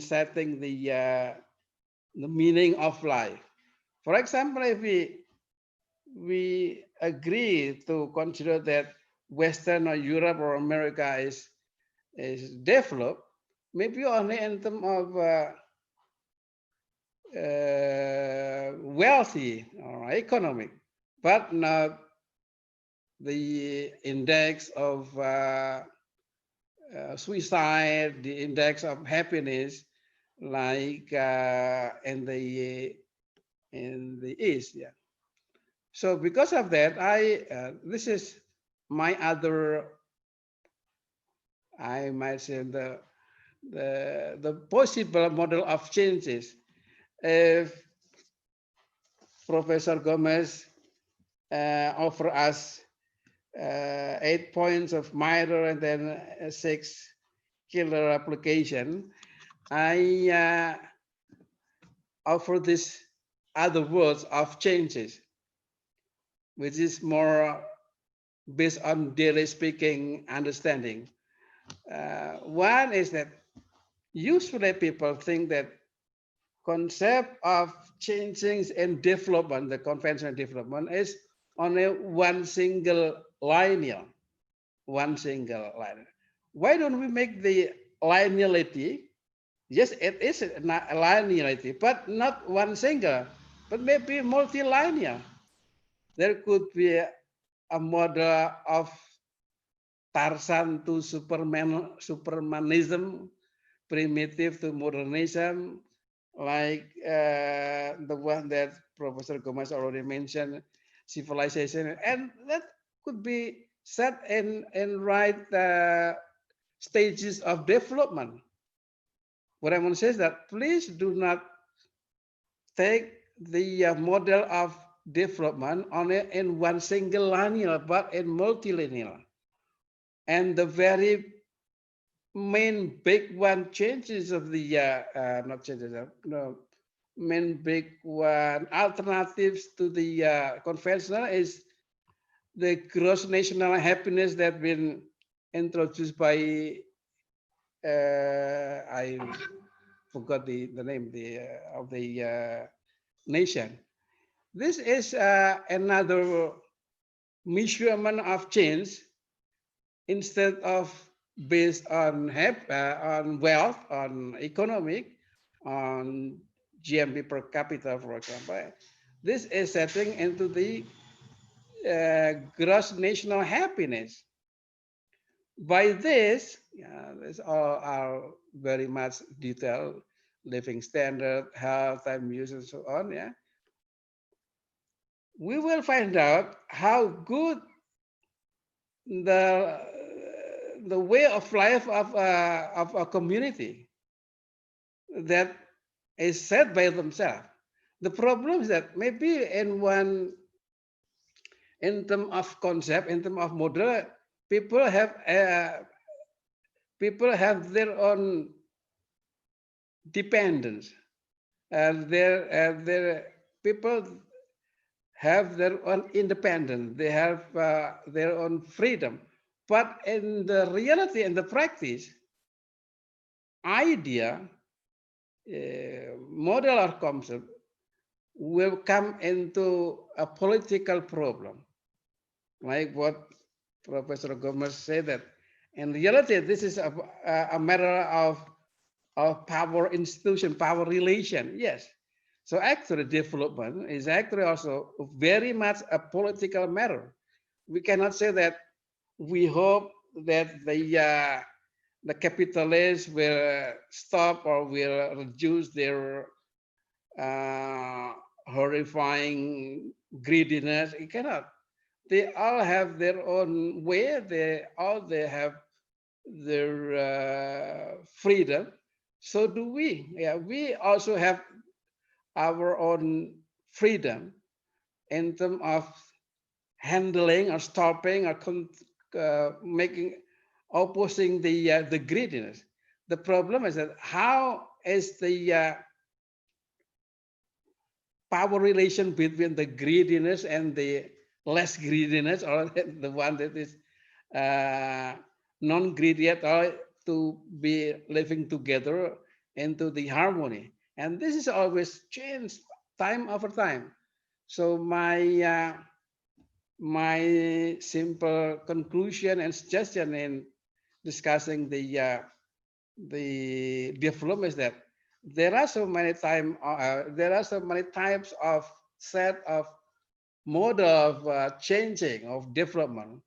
setting the meaning of life. For example, if we agree to consider that Western or Europe or America is developed, maybe only in terms of wealthy or economic, but not the index of suicide, the index of happiness, like in the East. Yeah. So because of that, this is my other, I might say, the possible model of changes. If Professor Gomez offer us 8 points of minor and then 6 killer application, I offer this other words of changes, which is more based on daily speaking understanding. One is that usually people think that concept of changing and development, the conventional development, is only one single linear, one single line. Why don't we make the linearity? Yes, it is a linearity, but not one single, but maybe multi-linear. There could be a model of Tarzan to Supermanism, primitive to modernism, like the one that Professor Gomez already mentioned, civilization, and that could be set in right stages of development. What I want to say is that please do not take the model of development only in one single linear, but in multilinear. And the very main big one changes of the not changes, no, main big one alternatives to the conventional is the gross national happiness that been introduced by I forgot the name of the nation. This is another measurement of change instead of based on wealth, on economic, on GMP per capita, for example. This is setting into the gross national happiness. By this, this all are very much detailed, living standard, health, time use, and so on. Yeah, we will find out how good the way of life of a community that is set by themselves. The problem is that maybe in terms of concept, in terms of model, people have their own dependence, and their people have their own independence. They have their own freedom. But in the reality, in the practice, idea, model or concept will come into a political problem. Like what Professor Gomez said, that in reality, this is a matter of power institution, power relation. Yes. So actually development is actually also very much a political matter. We cannot say that we hope that the capitalists will stop or will reduce their horrifying greediness. It cannot. They all have their own way. They have their freedom. So do we. Yeah, we also have our own freedom in terms of handling or stopping or opposing the greediness. The problem is that how is the power relation between the greediness and the less greediness, or the one that is non-greedy at all, to be living together into the harmony. And this is always changed time over time. So my simple conclusion and suggestion in discussing the development is that there are so many types of set of mode of changing of development,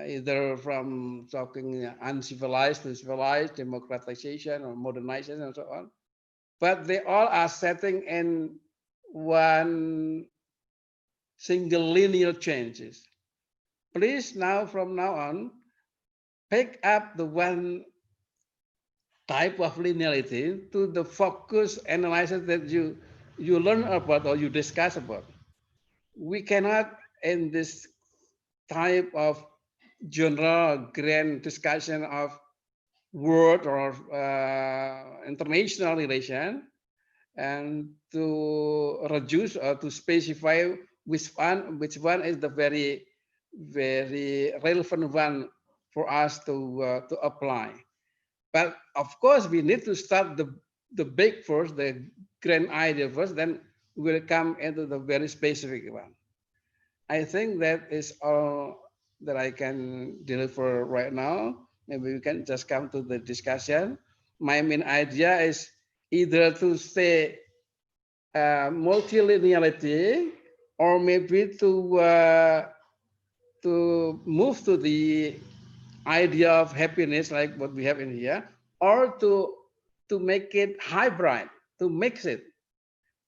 either from talking uncivilized to civilized, democratization or modernization and so on. But they all are setting in one single linear changes. Please now, from now on, pick up the one type of linearity to the focus analysis that you learn about or you discuss about. We cannot, in this type of general grand discussion of world or international relation, and to reduce or to specify which one is the very relevant one for us to apply. But of course, we need to start the big first, the grand idea first, then we'll come into the very specific one. I think that is all that I can deliver right now. Maybe we can just come to the discussion. My main idea is either to say multilinearity, or maybe to move to the idea of happiness like what we have in here, or to make it hybrid, to mix it,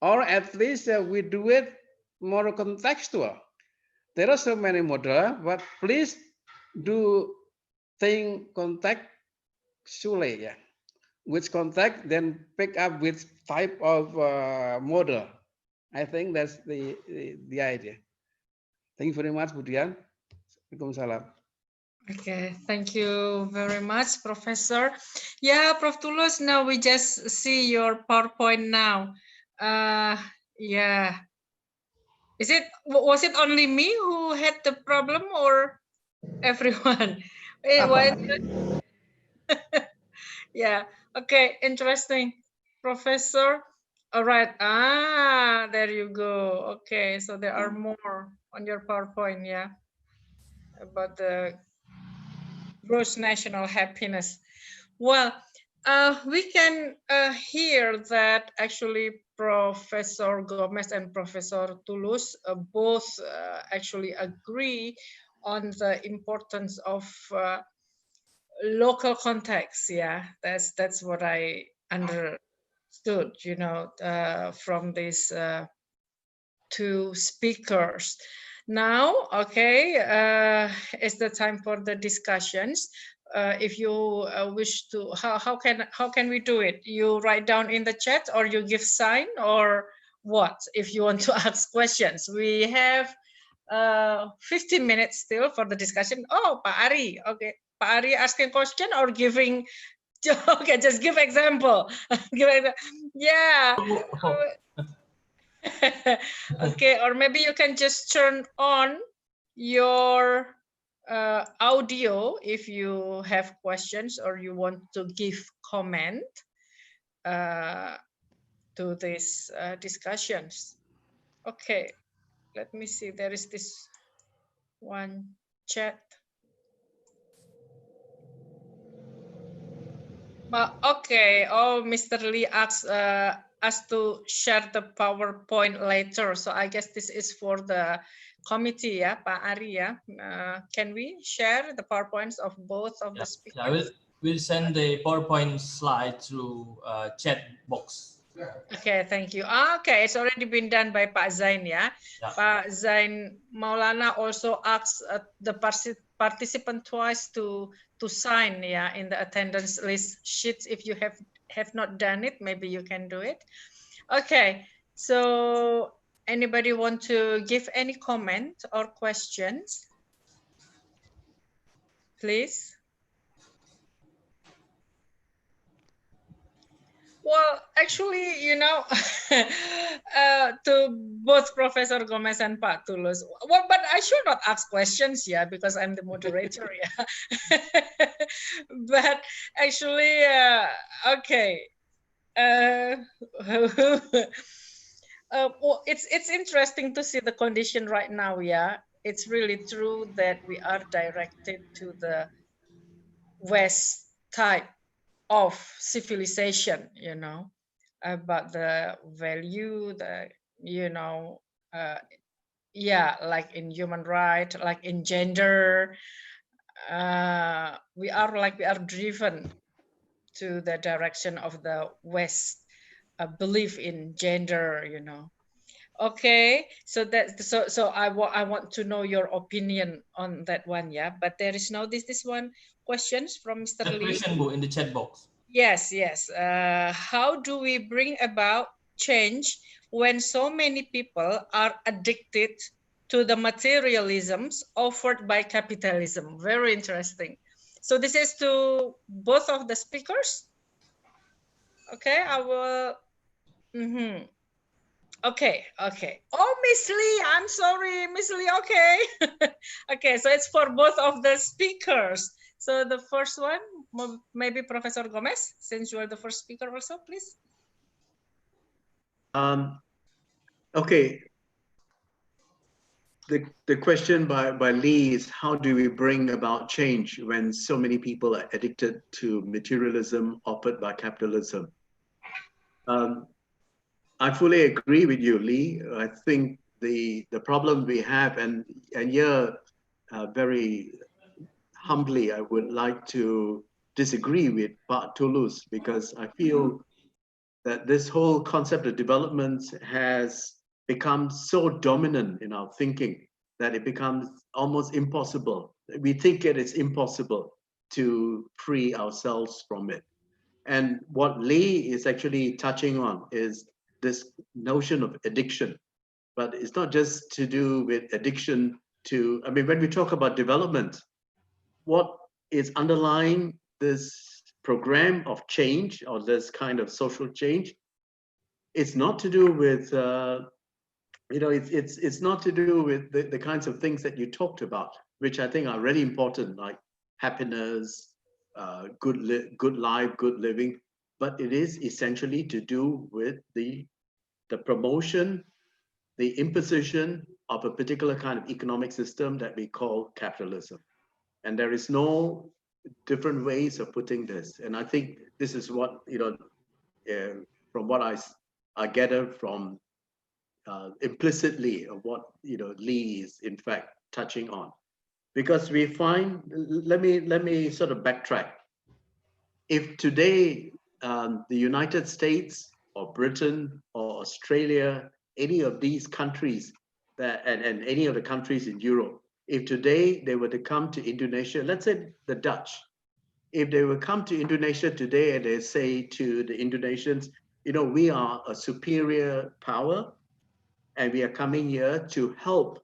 or at least we do it more contextual. There are so many models, but please do think contextually. Yeah. Which context, then pick up which type of model. I think that's the idea. Thank you very much, Budian. Waalaikumsalam. Okay, thank you very much, Professor. Yeah, Prof. Tulus, now we just see your PowerPoint now. Yeah. Was it only me who had the problem or everyone? Yeah, okay, interesting. Professor, all right. There you go. Okay, so there are more on your PowerPoint, yeah, about the gross national happiness. Well, we can hear that actually Professor Gomez and Professor Tulus both actually agree on the importance of local context. Yeah, that's what I understood, you know, from these two speakers. Now, okay, it's the time for the discussions. If you wish to, how can we do it? You write down in the chat, or you give sign, or what? If you want to ask questions, we have 15 minutes still for the discussion. Oh, Pak Ari, okay, Pak Ari asking question or giving? Okay, just give example. Yeah. Okay, or maybe you can just turn on your audio if you have questions or you want to give comment to these discussions. Okay, let me see. There is this one chat. Okay. Oh, Mr. Lee asked us to share the PowerPoint later. So I guess this is for the committee, yeah, Pak Ari, yeah. Can we share the PowerPoints of both of the speakers? Yeah, we'll send the PowerPoint slide through chat box. Okay, thank you. Okay, it's already been done by Pak Zain, yeah. Yeah. Pak Zain Maulana also asked the participant twice to sign, yeah, in the attendance list sheets. If you have not done it, maybe you can do it. Okay, so anybody want to give any comment or questions? Please. Well, actually, you know, to both Professor Gomez and Pak Tulus, well, but I should not ask questions, yeah, because I'm the moderator, yeah. But actually, okay. Well, it's interesting to see the condition right now, yeah. It's really true that we are directed to the West type of civilization, you know, about the value, the, you know, yeah, like in human right, like in gender, we are driven to the direction of the West belief in gender, you know. Okay, so I want to know your opinion on that one, yeah. But there is no this one questions from Mr. That Lee. question, Bu, in the chat box. Yes, yes. How do we bring about change when so many people are addicted to the materialisms offered by capitalism? Very interesting. So this is to both of the speakers. Okay, I will. Okay, okay. Oh, Miss Lee, I'm sorry, Miss Lee. Okay, okay. So it's for both of the speakers. So the first one, maybe Professor Gomez, since you are the first speaker also, please. Okay. The question by Lee is, how do we bring about change when so many people are addicted to materialism offered by capitalism? I fully agree with you, Lee. I think the problem we have, and here very humbly, I would like to disagree with Pak Tulus, because I feel that this whole concept of development has become so dominant in our thinking that it becomes almost impossible. We think it is impossible to free ourselves from it. And what Lee is actually touching on is this notion of addiction. But it's not just to do with addiction to, I mean, when we talk about development, what is underlying this program of change, or this kind of social change, it's not to do with, you know, it's not to do with the kinds of things that you talked about, which I think are really important, like happiness, good life, good living. But it is essentially to do with the promotion, the imposition of a particular kind of economic system that we call capitalism. And there is no different ways of putting this. And I think this is what, you know, from what I gather from implicitly of what, you know, Lee is in fact touching on. Because we find, let me sort of backtrack. If today the United States or Britain or Australia, any of these countries that, and any of the countries in Europe, if today they were to come to Indonesia, let's say the Dutch, if they would come to Indonesia today and they say to the Indonesians, you know, we are a superior power and we are coming here to help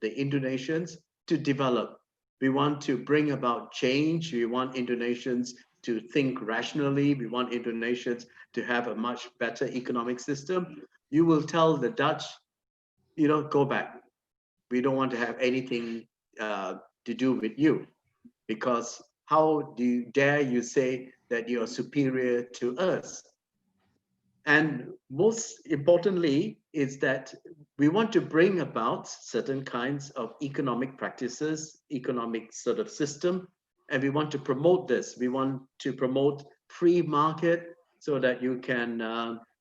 the Indonesians to develop. We want to bring about change. We want Indonesians to think rationally. We want Indonesians to have a much better economic system. You will tell the Dutch, you know, go back. We don't want to have anything to do with you, because how dare you say that you are superior to us? And most importantly is that we want to bring about certain kinds of economic practices, economic sort of system, and we want to promote this. We want to promote free market so that you can,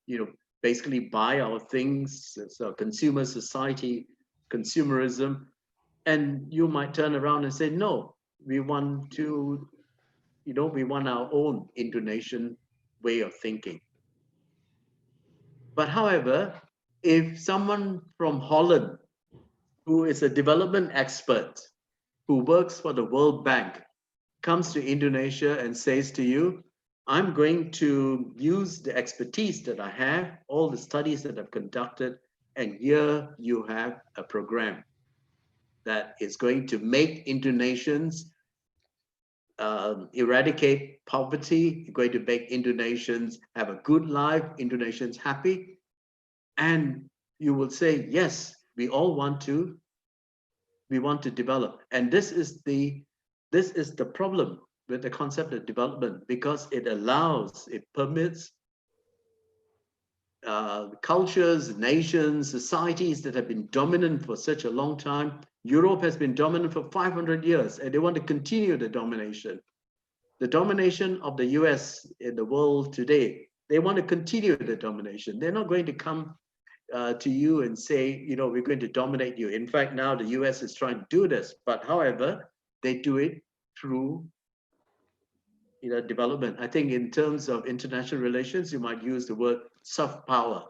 you know, basically buy our things, so consumer society, consumerism. And you might turn around and say, no, we want to, you know, we want our own Indonesian way of thinking. But however, if someone from Holland, who is a development expert, who works for the World Bank, comes to Indonesia and says to you, I'm going to use the expertise that I have, all the studies that I've conducted, and here you have a program that is going to make Indonesians eradicate poverty, going to make Indonesians have a good life, Indonesians happy. And you will say, yes, we all want to develop. And this is the problem with the concept of development, because it permits cultures, nations, societies that have been dominant for such a long time. Europe has been dominant for 500 years, and they want to continue the domination. The domination of the US in the world today, they want to continue the domination. They're not going to come to you and say, we're going to dominate you. In fact, now the US is trying to do this, but however, they do it through development. I think in terms of international relations, you might use the word soft power,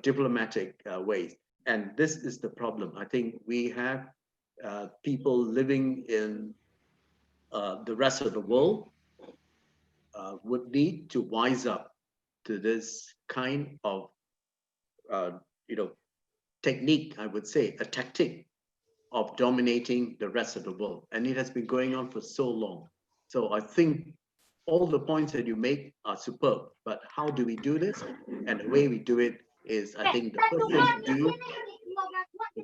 diplomatic ways. And this is the problem. I think we have people living in the rest of the world would need to wise up to this kind of technique, I would say, a tactic of dominating the rest of the world. And it has been going on for so long. So I think all the points that you make are superb, but how do we do this? And the way we do it is, I think the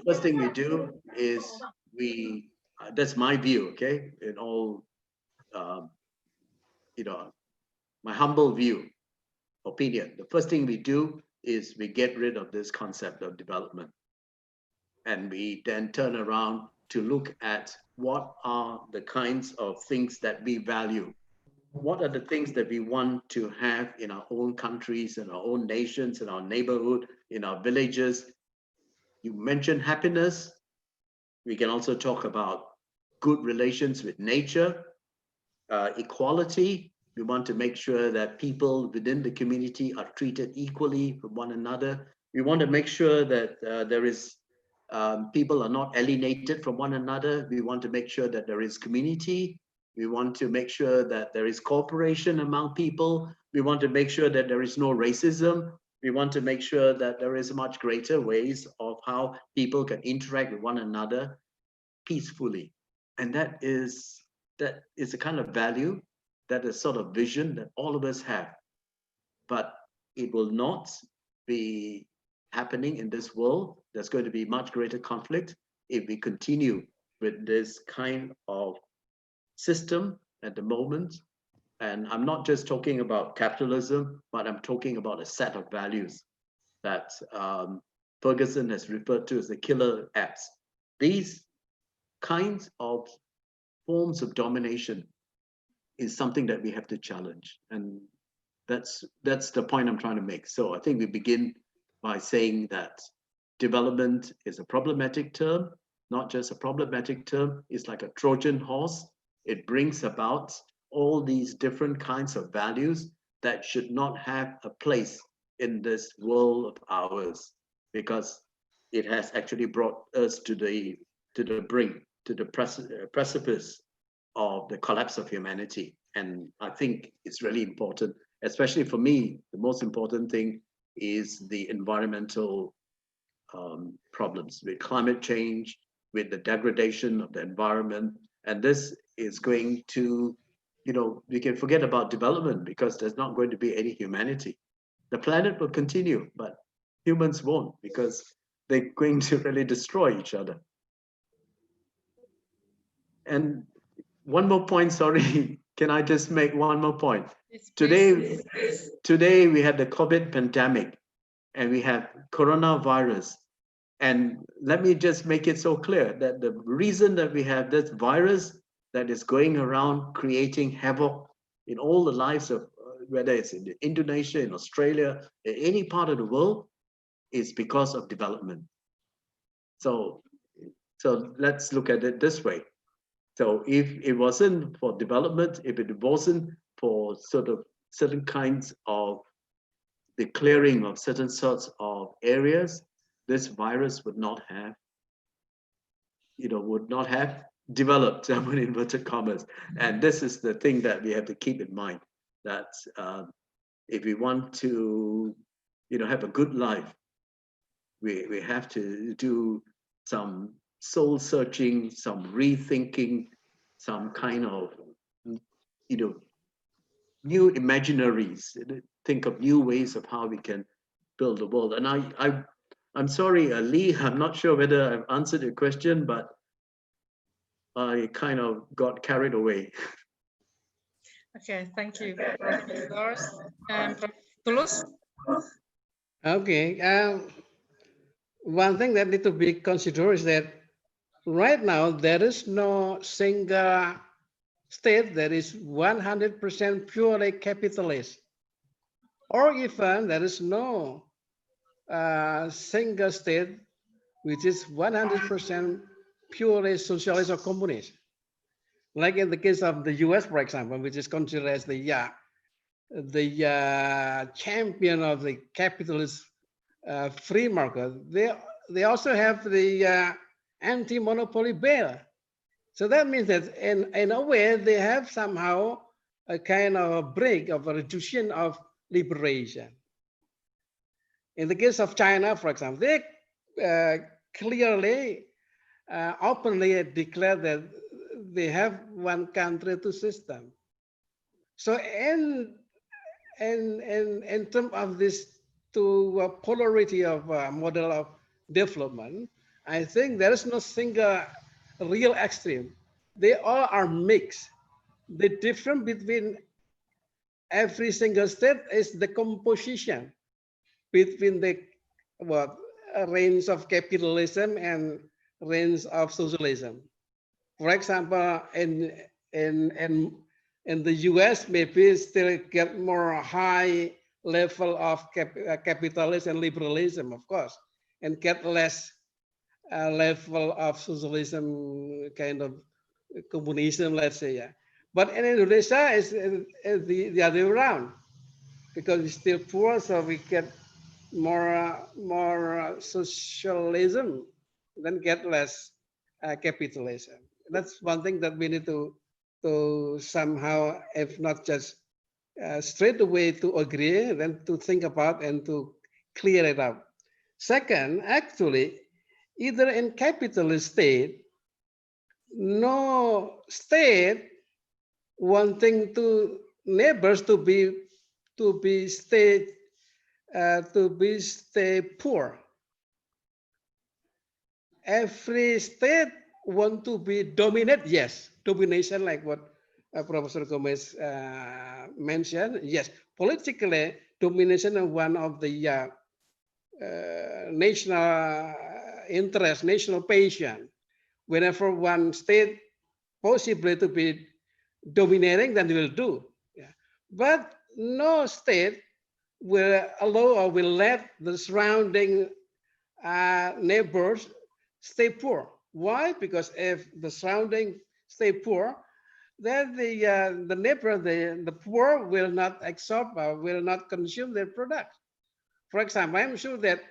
first thing we do is that's my view, okay? In all, my humble opinion. The first thing we do is we get rid of this concept of development. And we then turn around to look at what are the kinds of things that we value. What are the things that we want to have in our own countries, in our own nations, in our neighborhood, in our villages? You mentioned happiness. We can also talk about good relations with nature, equality. We want to make sure that people within the community are treated equally from one another. We want to make sure that people are not alienated from one another. We want to make sure that there is community. We want to make sure that there is cooperation among people. We want to make sure that there is no racism. We want to make sure that there is much greater ways of how people can interact with one another peacefully. And that is a kind of value, that is sort of vision that all of us have. But it will not be happening in this world. There's going to be much greater conflict if we continue with this kind of system at the moment. And I'm not just talking about capitalism, but I'm talking about a set of values that Ferguson has referred to as the killer apps. These kinds of forms of domination is something that we have to challenge. And that's the point I'm trying to make. So I think we begin by saying that development is a problematic term, not just a problematic term, it's like a Trojan horse. It brings about all these different kinds of values that should not have a place in this world of ours, because it has actually brought us to the brink, to the precipice of the collapse of humanity. And I think it's really important, especially for me, the most important thing is the environmental problems with climate change, with the degradation of the environment. And this is going to, we can forget about development because there's not going to be any humanity. The planet will continue, but humans won't, because they're going to really destroy each other. And one more point, sorry, can I just make one more point? Yes, Today we had the COVID pandemic and we have coronavirus. And let me just make it so clear that the reason that we have this virus that is going around creating havoc in all the lives of, whether it's in Indonesia, in Australia, in any part of the world, is because of development. So let's look at it this way. So if it wasn't for development, if it wasn't for sort of certain kinds of the clearing of certain sorts of areas, this virus would not have, would not have developed, I'm in inverted commas. And this is the thing that we have to keep in mind, that if we want to, have a good life, we have to do some soul searching, some rethinking, some kind of, new imaginaries, think of new ways of how we can build the world. And I'm sorry, Lee, I'm not sure whether I've answered your question, but I kind of got carried away. Okay, thank you, Professor Doris. And Tulus? Okay. One thing that need to be considered is that right now there is no single state that is 100% purely capitalist, or even there is no single state which is 100% purely socialist or communist. Like in the case of the US, for example, which is considered as the champion of the capitalist free market, they also have the anti-monopoly bill. So that means that in a way they have somehow a kind of a break of a reduction of liberation. In the case of China, for example, they clearly, openly declare that they have one country, two system. So in terms of this polarity of model of development, I think there is no single real extreme. They all are mixed. The difference between every single state is the composition between the range of capitalism and range of socialism. For example, in the US, maybe still get more high level of capitalism and liberalism, of course, and get less level of socialism, kind of communism, let's say. Yeah. But in Indonesia, it's the other way around, because we're still poor, so we get more socialism, then get less capitalism. That's one thing that we need to somehow, if not just straight away to agree, then to think about and to clear it up. Second, actually, either in capitalist state, no state wanting to neighbors to stay poor. Every state want to be dominant, yes, domination, like what Professor Gomez mentioned, yes, politically domination of one of the national interest, national passion. Whenever one state possibly to be dominating, then they will do. Yeah. But no state will allow or will let the surrounding neighbors stay poor. Why? Because if the surrounding stay poor, then the neighbor, the poor will not absorb or will not consume their products. For example, I'm sure that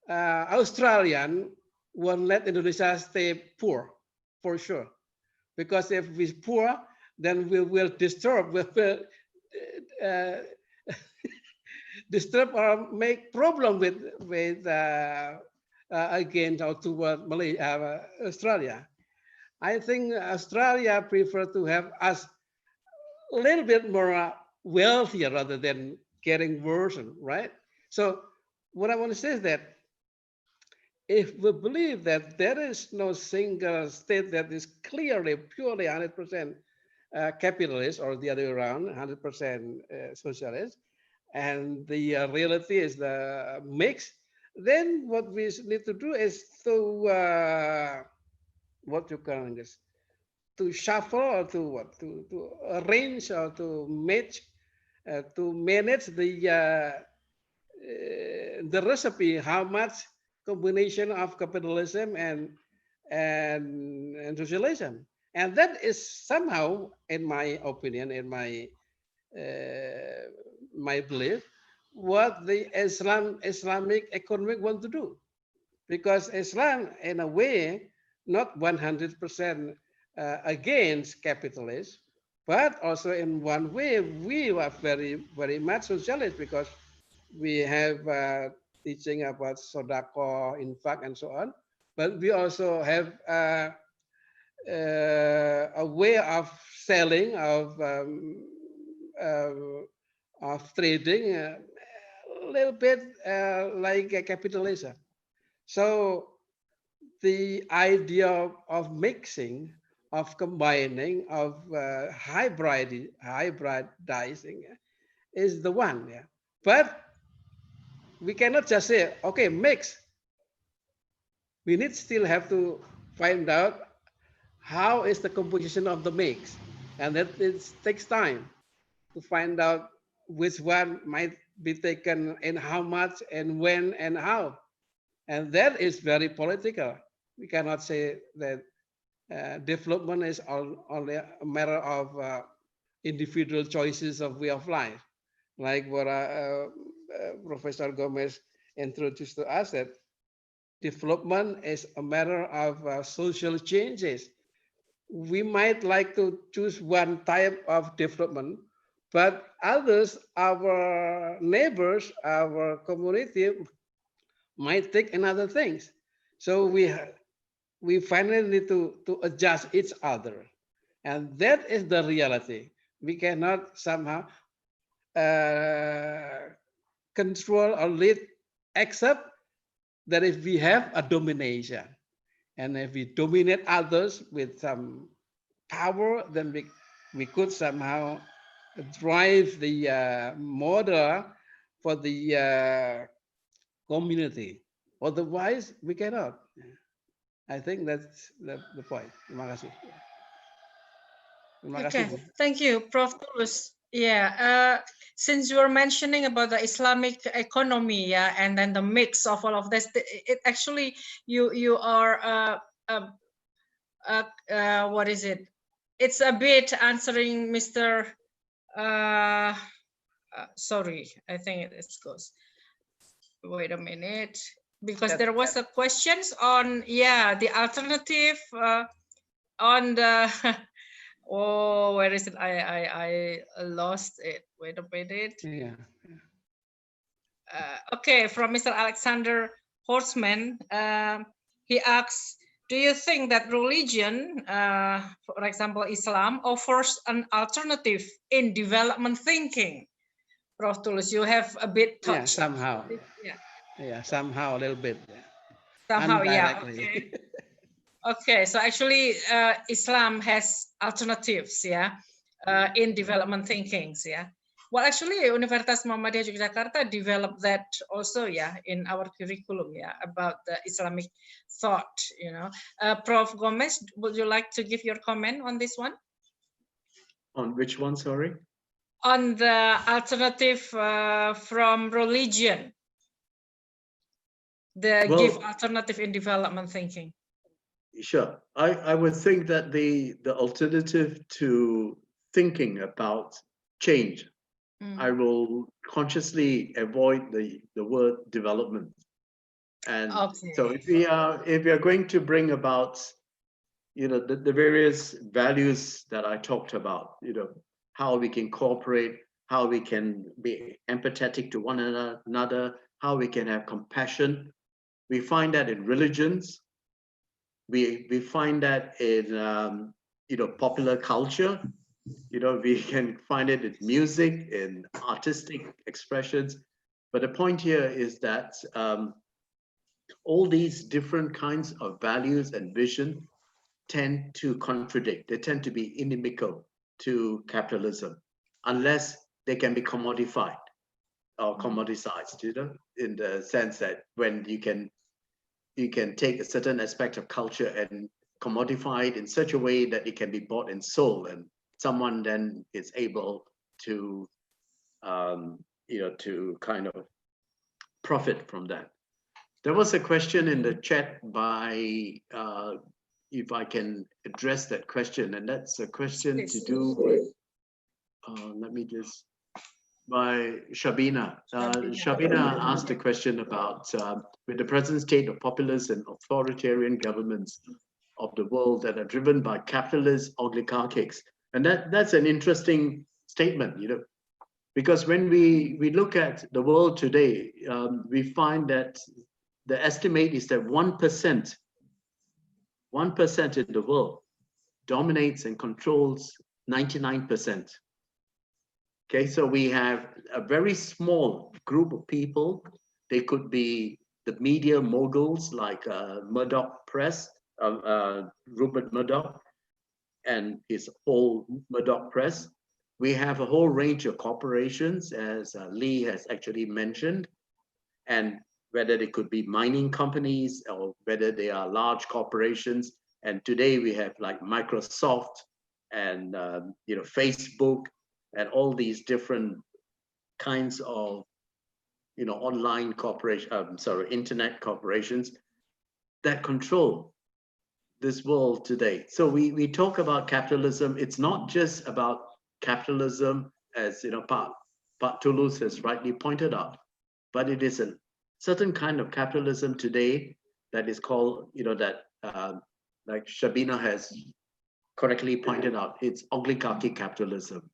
Australian won't let Indonesia stay poor, for sure. Because if we're poor, then we will disturb, disturb or make problem with against or toward Malaysia, Australia. I think Australia prefer to have us a little bit more wealthier rather than getting worse, right? So what I want to say is that if we believe that there is no single state that is clearly, purely 100% capitalist or the other way around, 100% socialist, and the reality is the mix, then what we need to do is to what you call this, to shuffle or to what, to arrange or to match, to manage the recipe, how much combination of capitalism and socialism, and that is somehow, in my opinion, in my my belief, what the Islamic economic want to do, because Islam, in a way, not 100% against capitalism, but also in one way we are very much socialist, because we have teaching about sodako, infak, and so on. But we also have a way of selling, of trading, a little bit like capitalism. So the idea of mixing, of combining, of hybridizing is the one. Yeah. But we cannot just say, okay, mix. We need still have to find out how is the composition of the mix, and that it takes time to find out which one might be taken and how much and when and how, and that is very political. We cannot say that development is only a matter of individual choices of way of life, like what Professor Gomez introduced to us, that development is a matter of social changes. We might like to choose one type of development, but others, our neighbors, our community, might take another things. So we finally need to adjust each other. And that is the reality. We cannot somehow control or lead, except that if we have a domination, and if we dominate others with some power, then we could somehow drive the model for the community. Otherwise, we cannot. I think that's the point. Terima kasih. Terima Okay, kasih, Bu. thank you, Prof. Tulus. Yeah, since you were mentioning about the Islamic economy, yeah, and then the mix of all of this, it actually you are what is it? It's a bit answering Mr. Sorry, I think it goes. Wait a minute, because there was a questions on, yeah, the alternative on the oh, where is it? I lost it. Wait a minute. Yeah. Okay, from Mr. Alexander Horstman, he asks, do you think that religion, for example, Islam, offers an alternative in development thinking? Prof. Tulus, you have a bit touched. Yeah, somehow. Yeah. Yeah, somehow a little bit. Yeah. Somehow, yeah. Indirectly. Okay. Okay, so actually, Islam has alternatives, yeah, in development thinkings, yeah. Well, actually, Universitas Muhammadiyah Yogyakarta developed that also, yeah, in our curriculum, yeah, about the Islamic thought, you know. Prof. Gomez, would you like to give your comment on this one? On which one, sorry? On the alternative from religion, the give alternative in development thinking. Sure. I would think that the alternative to thinking about change, I will consciously avoid the word development. And so if we are going to bring about, you know, the various values that I talked about, you know, how we can cooperate, how we can be empathetic to one another, how we can have compassion. We find that in religions. We find that in you know, popular culture. You know, we can find it in music, in artistic expressions. But the point here is that all these different kinds of values and vision tend to contradict. They tend to be inimical to capitalism, unless they can be commodified or commoditized, you know, in the sense that when you can take a certain aspect of culture and commodify it in such a way that it can be bought and sold, and someone then is able to, you know, to kind of profit from that. There was a question in the chat by, if I can address that question, and that's a question to do with, let me just by Shabina. Shabina. Shabina asked a question about with the present state of populist and authoritarian governments of the world that are driven by capitalist oligarchies. And that's an interesting statement, you know, because when we look at the world today, we find that the estimate is that 1% in the world dominates and controls 99%. Okay, so we have a very small group of people. They could be the media moguls like Murdoch Press, Rupert Murdoch and his whole Murdoch Press. We have a whole range of corporations, as Lee has actually mentioned, and whether they could be mining companies or whether they are large corporations. And today we have like Microsoft and you know, Facebook, and all these different kinds of, you know, online corporation, internet corporations that control this world today. So we talk about capitalism. It's not just about capitalism, as you know, Pak Toulouse has rightly pointed out, but it is a certain kind of capitalism today that is called, you know, that like Shabina has correctly pointed out, it's oligarchy capitalism.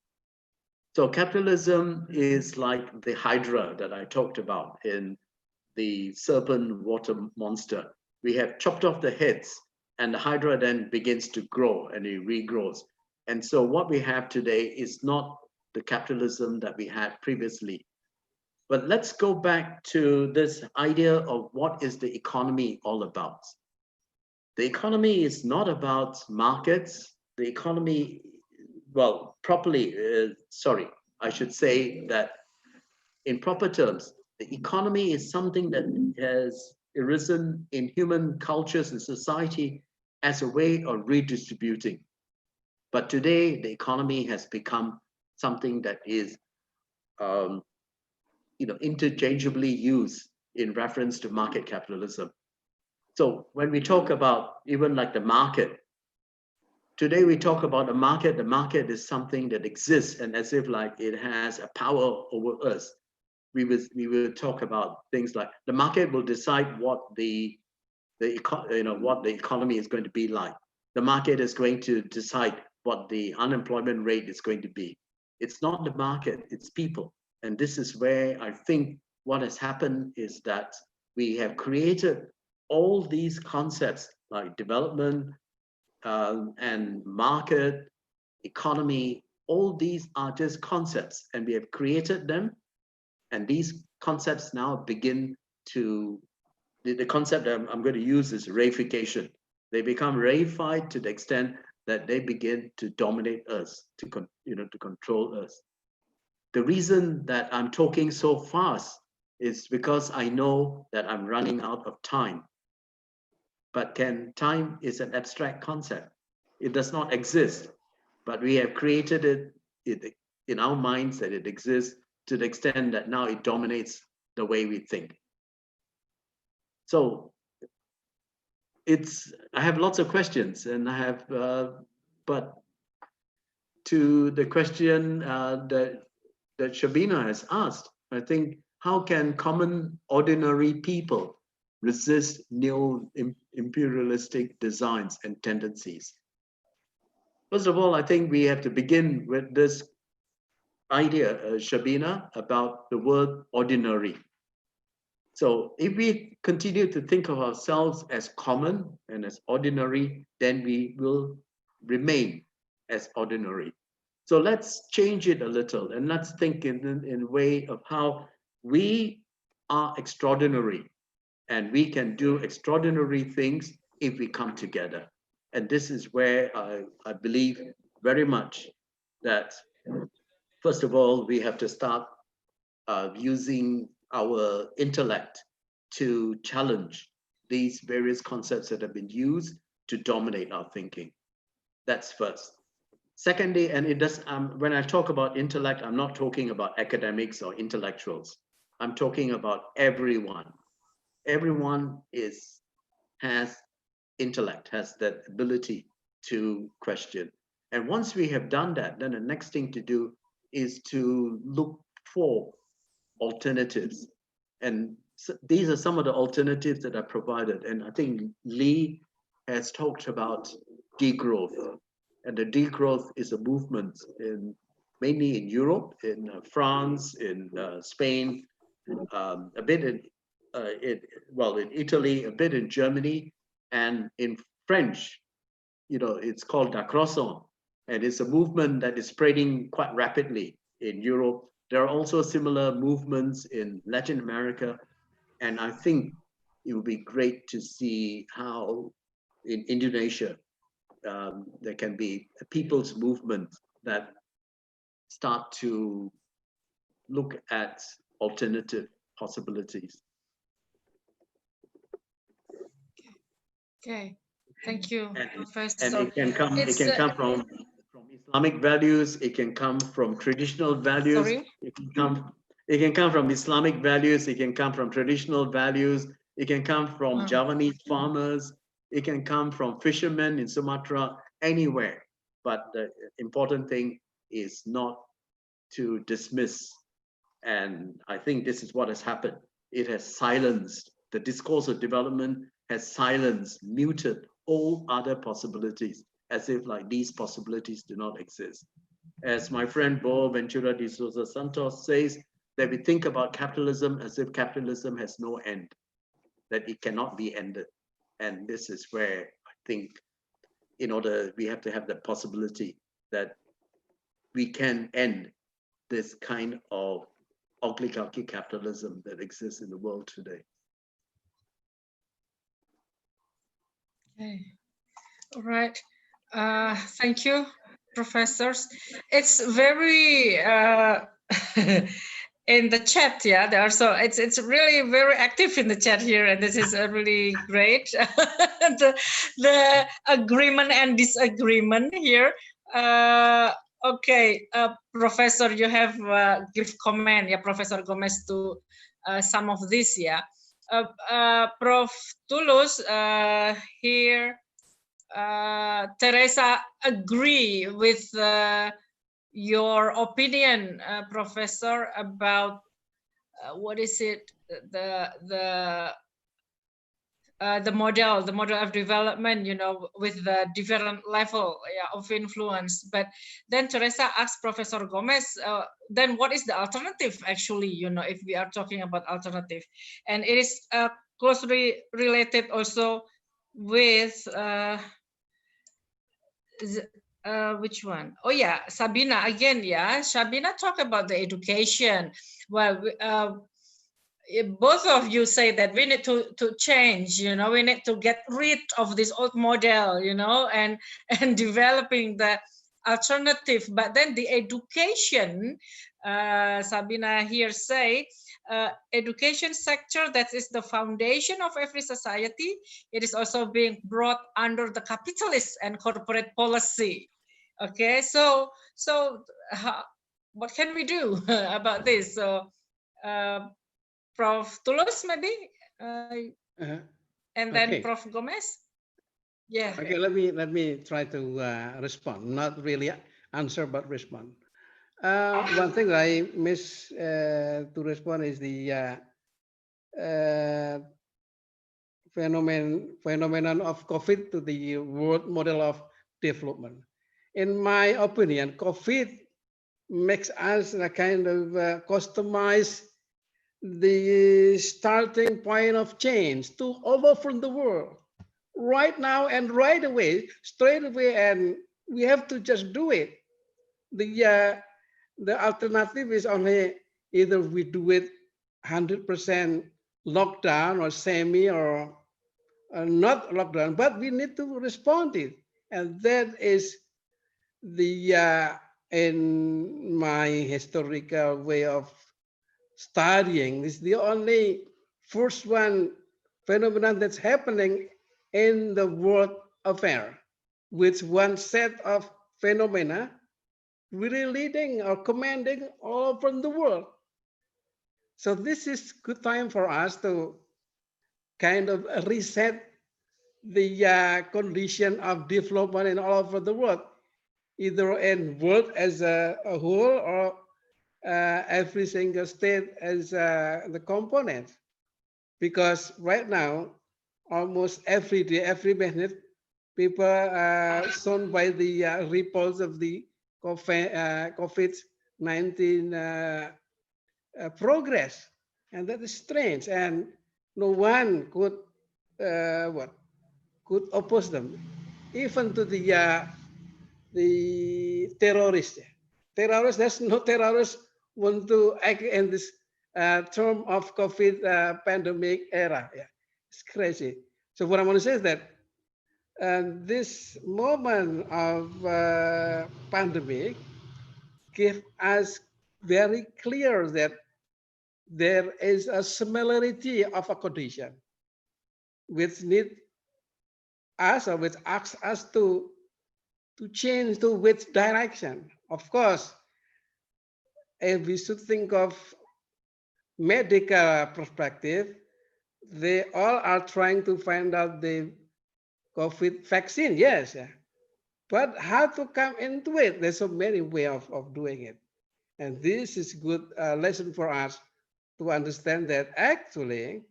So capitalism is like the hydra that I talked about in the serpent water monster. We have chopped off the heads and the hydra then begins to grow and it regrows. And so what we have today is not the capitalism that we had previously. But let's go back to this idea of what is the economy all about. The economy is not about markets. The economy, well, I should say that in proper terms, the economy is something that has arisen in human cultures and society as a way of redistributing. But today, the economy has become something that is, you know, interchangeably used in reference to market capitalism. So when we talk about even like the market, today we talk about the market is something that exists and as if like it has a power over us. We will talk about things like the market will decide what the economy is going to be like. The market is going to decide what the unemployment rate is going to be. It's not the market, it's people. And this is where I think what has happened is that we have created all these concepts like development and market, economy, all these are just concepts and we have created them. And these concepts now begin to, the concept that I'm going to use is reification. They become reified to the extent that they begin to dominate us, to control us. The reason that I'm talking so fast is because I know that I'm running out of time. But time is an abstract concept. It does not exist, but we have created it in our minds that it exists to the extent that now it dominates the way we think. So I have lots of questions and I have, but to the question that Shabina has asked, I think, how can common ordinary people resist neo-imperialistic designs and tendencies? First of all, I think we have to begin with this idea, Shabina, about the word ordinary. So if we continue to think of ourselves as common and as ordinary, then we will remain as ordinary. So let's change it a little and let's think in a way of how we are extraordinary and we can do extraordinary things if we come together. And this is where I believe very much that, first of all, we have to start using our intellect to challenge these various concepts that have been used to dominate our thinking. That's first. Secondly, and it does, when I talk about intellect, I'm not talking about academics or intellectuals. I'm talking about everyone. Everyone has intellect, has that ability to question. And once we have done that, then the next thing to do is to look 4 alternatives. And these are some of the alternatives that are provided. And I think Lee has talked about degrowth. And the degrowth is a movement mainly in Europe, in France, in Spain, a bit in Italy, a bit in Germany, and in French, it's called décroissance. And it's a movement that is spreading quite rapidly in Europe. There are also similar movements in Latin America. And I think it would be great to see how in Indonesia, there can be a people's movement that start to look at alternative possibilities. Okay, thank you, Professor. And it can come from Islamic values, it can come from traditional values, Sorry? it can come from Islamic values, it can come from traditional values, it can come from Javanese farmers, it can come from fishermen in Sumatra, anywhere. But the important thing is not to dismiss. And I think this is what has happened. It has silenced, the discourse of development has silenced, muted all other possibilities, as if like these possibilities do not exist. As my friend Boaventura de Souza Santos says, that we think about capitalism as if capitalism has no end, that it cannot be ended. And this is where I think we have to have the possibility that we can end this kind of oligarchy capitalism that exists in the world today. Okay, all right. Thank you, professors. It's very in the chat, yeah. There are it's really very active in the chat here, and this is really great. the agreement and disagreement here. Okay, Professor, you have give comment, yeah, Professor Gomez, to some of this, yeah. Prof. Tulus here. Teresa agree with your opinion, Professor, about what is it, the model of development, with the different level, yeah, of influence. But then Teresa asked Professor Gomez, then what is the alternative actually, if we are talking about alternative? And it is closely related also with which one? Oh yeah, Sabina again, yeah. Sabina talked about the education. Well, both of you say that we need to change, we need to get rid of this old model, and developing the alternative. But then the education, Sabina here say, education sector, that is the foundation of every society. It is also being brought under the capitalist and corporate policy. Okay, so what can we do about this? So Prof. Tulus maybe, and then okay. Prof. Gomez. Yeah. Okay, let me try to respond. Not really answer, but respond. One thing I miss to respond is the phenomenon of COVID to the world model of development. In my opinion, COVID makes us a kind of customize the starting point of change to overflow the world right now and right away, straight away, and we have to just do it. The alternative is only either we do it 100% lockdown or semi or not lockdown, but we need to respond to it. And that is the, in my historical way of studying, is the only first one phenomenon that's happening in the world affair, with one set of phenomena really leading or commanding all from the world. So this is good time for us to kind of reset the condition of development in all over the world, either in world as a whole or every single state as the component, because right now, almost every day, every minute, people are shown by the reports of the COVID-19 progress, and that is strange, and no one could could oppose them, even to the terrorists. Terrorists, there's no terrorists want to act in this term of COVID pandemic era. Yeah, it's crazy. So what I want to say is that this moment of pandemic give us very clear that there is a similarity of a condition which need us or which asks us to change to which direction. Of course, if we should think of medical perspective, they all are trying to find out the COVID vaccine, yes. But how to come into it? There's so many ways of doing it. And this is good lesson for us to understand that actually,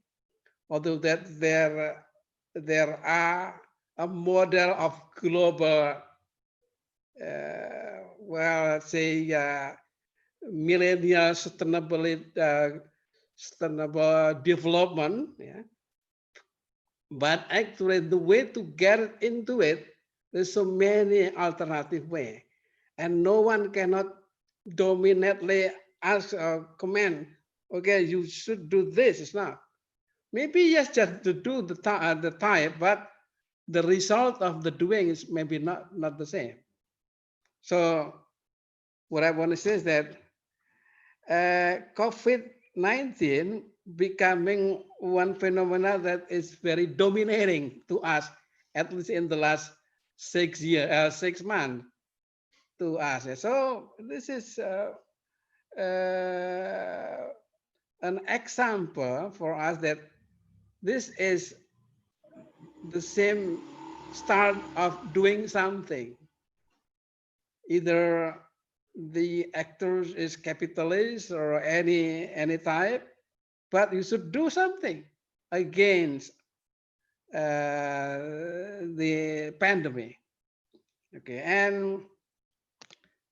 although that there are a model of global, well, let's say, millennial sustainable development, yeah. But actually, the way to get into it, there's so many alternative ways, and no one cannot dominantly ask or command, okay, you should do this. It's not. Maybe yes, just to do the type, but the result of the doing is maybe not the same. So what I want to say is that COVID-19 becoming one phenomena that is very dominating to us, at least in the last 6 months to us. So this is an example for us that this is the same start of doing something. Either the actors is capitalist or any type, but you should do something against the pandemic. Okay, and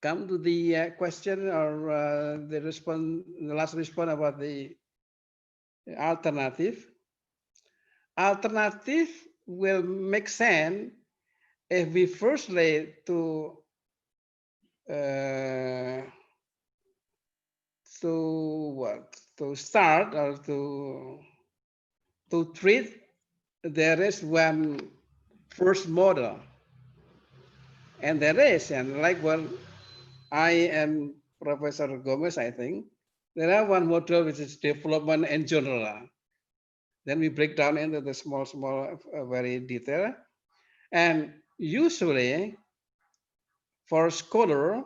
come to the question or the last response about the alternative. Alternative will make sense if we firstly to start or to treat. There is one first model, and there is, and like what I and Professor Gomez, I think there are one model which is development in general. Then we break down into the small, very detail. And usually for a scholar,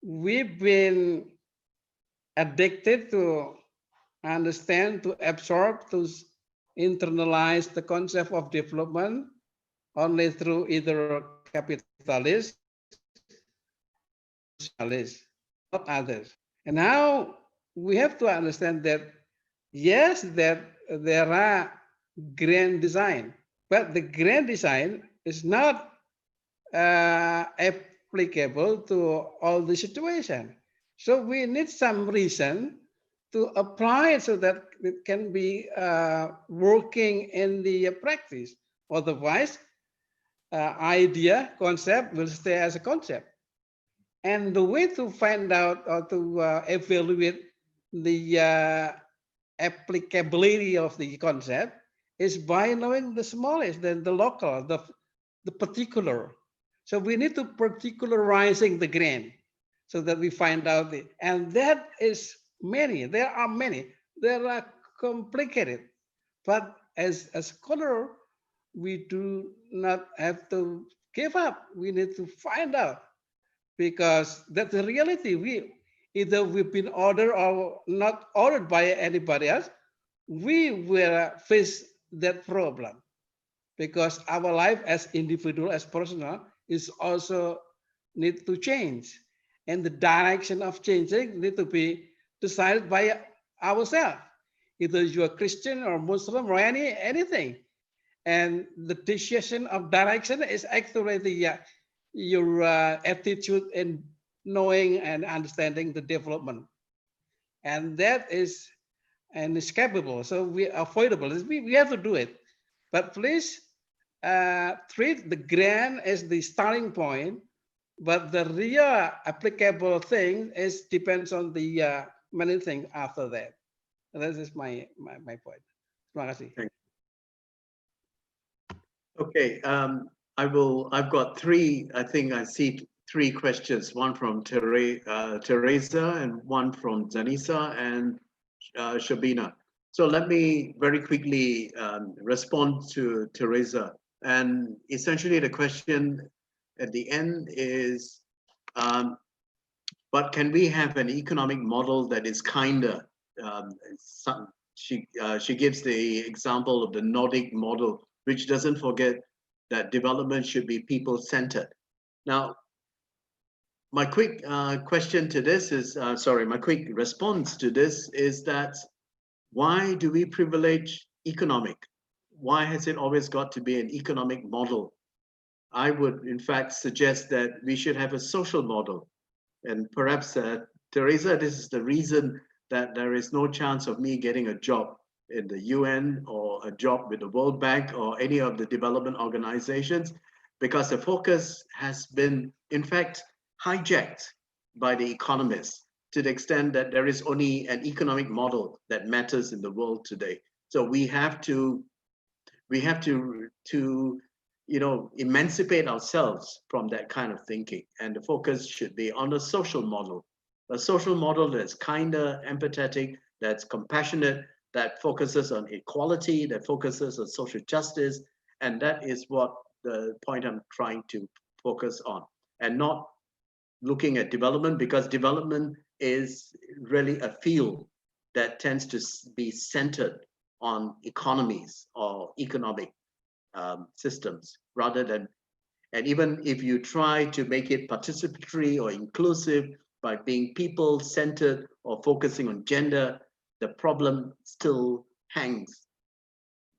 we've been addicted to understand, to absorb, to internalize the concept of development only through either capitalist, socialist, not others. And now we have to understand that, yes, that there are grand design, but the grand design is not applicable to all the situation. So we need some reason to apply it so that it can be working in the practice. Otherwise, idea, concept will stay as a concept. And the way to find out or to evaluate the applicability of the concept is by knowing the smallest, the local, the particular. So we need to particularizing the grand so that we find out and that is many, there are many, they are complicated. But as a scholar, we do not have to give up. We need to find out because that's the reality. Either we've been ordered or not ordered by anybody else, we will face that problem because our life as individual, as personal, is also need to change. and the direction of changing need to be decided by ourselves. Either you're Christian or Muslim or anything. And the decision of direction is actually the your attitude in knowing and understanding the development. And that is inescapable. So we avoidable. We have to do it. But please treat the grant as the starting point, but the real applicable thing is depends on the many things after that. That is my point. Terima kasih. Okay, I've got three, I think I see three questions, one from Teresa and one from Zanisa and Shabina. So let me very quickly respond to Teresa. And essentially the question at the end is, but can we have an economic model that is kinder? She gives the example of the Nordic model, which doesn't forget that development should be people-centered. Now, my quick question to this is, my quick response to this is that why do we privilege economic? Why has it always got to be an economic model? I would, in fact, suggest that we should have a social model. And perhaps, Teresa, this is the reason that there is no chance of me getting a job in the UN or a job with the World Bank or any of the development organizations, because the focus has been, in fact, hijacked by the economists to the extent that there is only an economic model that matters in the world today. So we have to emancipate ourselves from that kind of thinking, and the focus should be on a social model that's kinder, empathetic, that's compassionate, that focuses on equality, that focuses on social justice, and that is what the point I'm trying to focus on, and not looking at development, because development is really a field that tends to be centered on economies or economic systems rather than, and even if you try to make it participatory or inclusive by being people-centered or focusing on gender, the problem still hangs.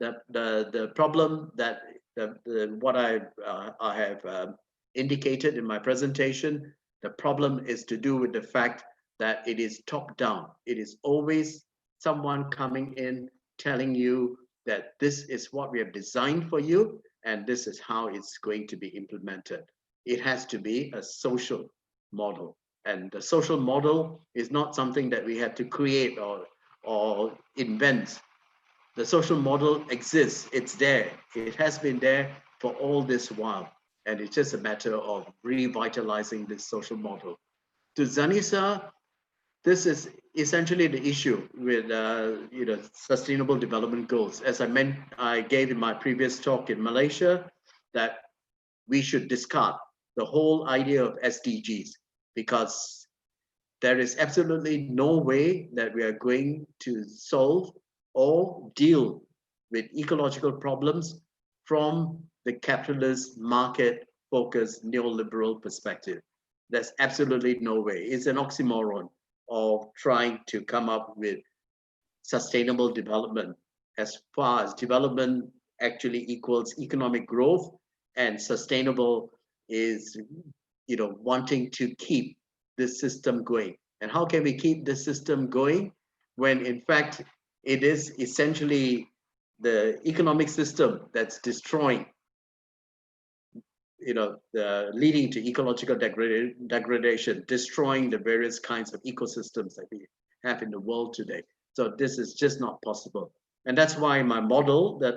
The problem that what I have indicated in my presentation, the problem is to do with the fact that it is top-down. It is always someone coming in telling you that this is what we have designed for you and this is how it's going to be implemented. It has to be a social model. And the social model is not something that we have to create or invent. The social model exists, it's there. It has been there for all this while. And it's just a matter of revitalizing this social model. To Zanisa, this is essentially the issue with sustainable development goals. As I gave in my previous talk in Malaysia, that we should discard the whole idea of SDGs, because there is absolutely no way that we are going to solve or deal with ecological problems from the capitalist market focused neoliberal perspective. There's absolutely no way. It's an oxymoron of trying to come up with sustainable development, as far as development actually equals economic growth, and sustainable is wanting to keep this system going. And how can we keep this system going when in fact it is essentially the economic system that's destroying, leading to ecological degradation, destroying the various kinds of ecosystems that we have in the world today. So this is just not possible. And that's why my model that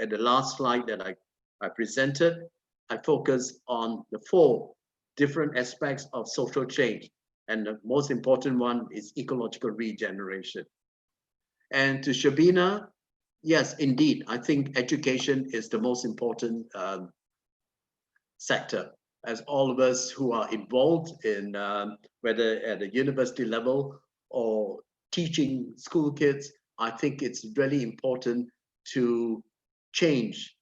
at the last slide that I presented, I focus on the 4 different aspects of social change. And the most important one is ecological regeneration. And to Shabina, yes, indeed, I think education is the most important sector. As all of us who are involved in whether at the university level or teaching school kids, I think it's really important to change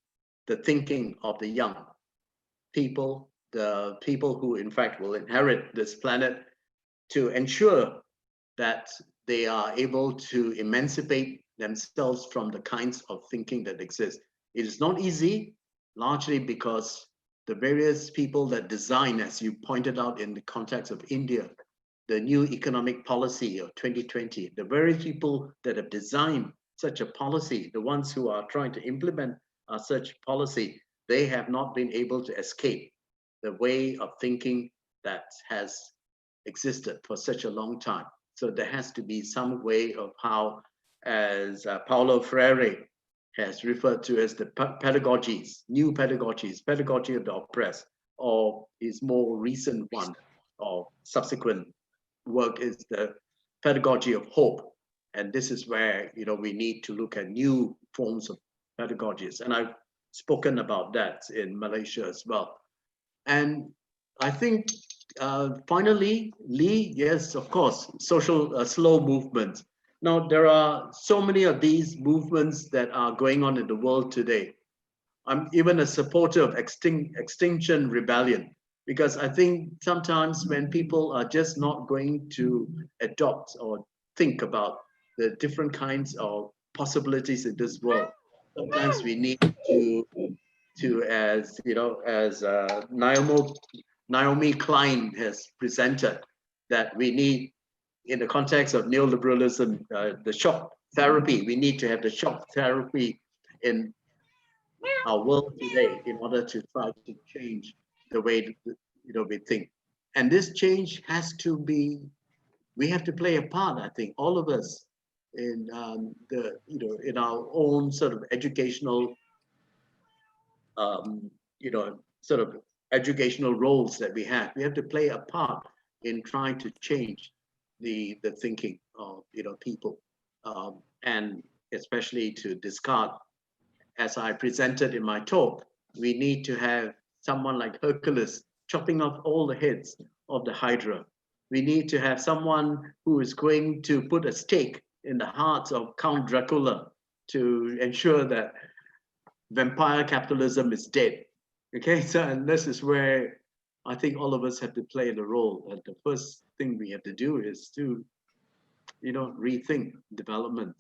the thinking of the young people the people who in fact will inherit this planet to ensure that they are able to emancipate themselves from the kinds of thinking that exist. It is not easy, largely because the various people that design, as you pointed out in the context of India, the new economic policy of 2020, the very people that have designed such a policy, the ones who are trying to implement such policy, they have not been able to escape the way of thinking that has existed for such a long time. So there has to be some way of how, as Paulo Freire has referred to as the pedagogies, new pedagogies, pedagogy of the oppressed, or his more recent one or subsequent work is the pedagogy of hope. And this is where, you know, we need to look at new forms of pedagogies. And I've spoken about that in Malaysia as well. And I think finally, Lee, yes, of course, social slow movements. Now, there are so many of these movements that are going on in the world today. I'm even a supporter of Extinction Rebellion, because I think sometimes when people are just not going to adopt or think about the different kinds of possibilities in this world, sometimes we need to as you know, as Naomi Klein has presented, that we need, in the context of neoliberalism, the shock therapy. We need to have the shock therapy in our world today in order to try to change the way we think. And this change has to be, we have to play a part, I think, all of us in in our own sort of educational sort of educational roles that we have. We have to play a part in trying to change the thinking of people, and especially to discard, as I presented in my talk, we need to have someone like Hercules chopping off all the heads of the Hydra. We need to have someone who is going to put a stake in the heart of Count Dracula to ensure that vampire capitalism is dead. Okay, so and this is where I think all of us have to play the role. And the first thing we have to do is to, rethink development.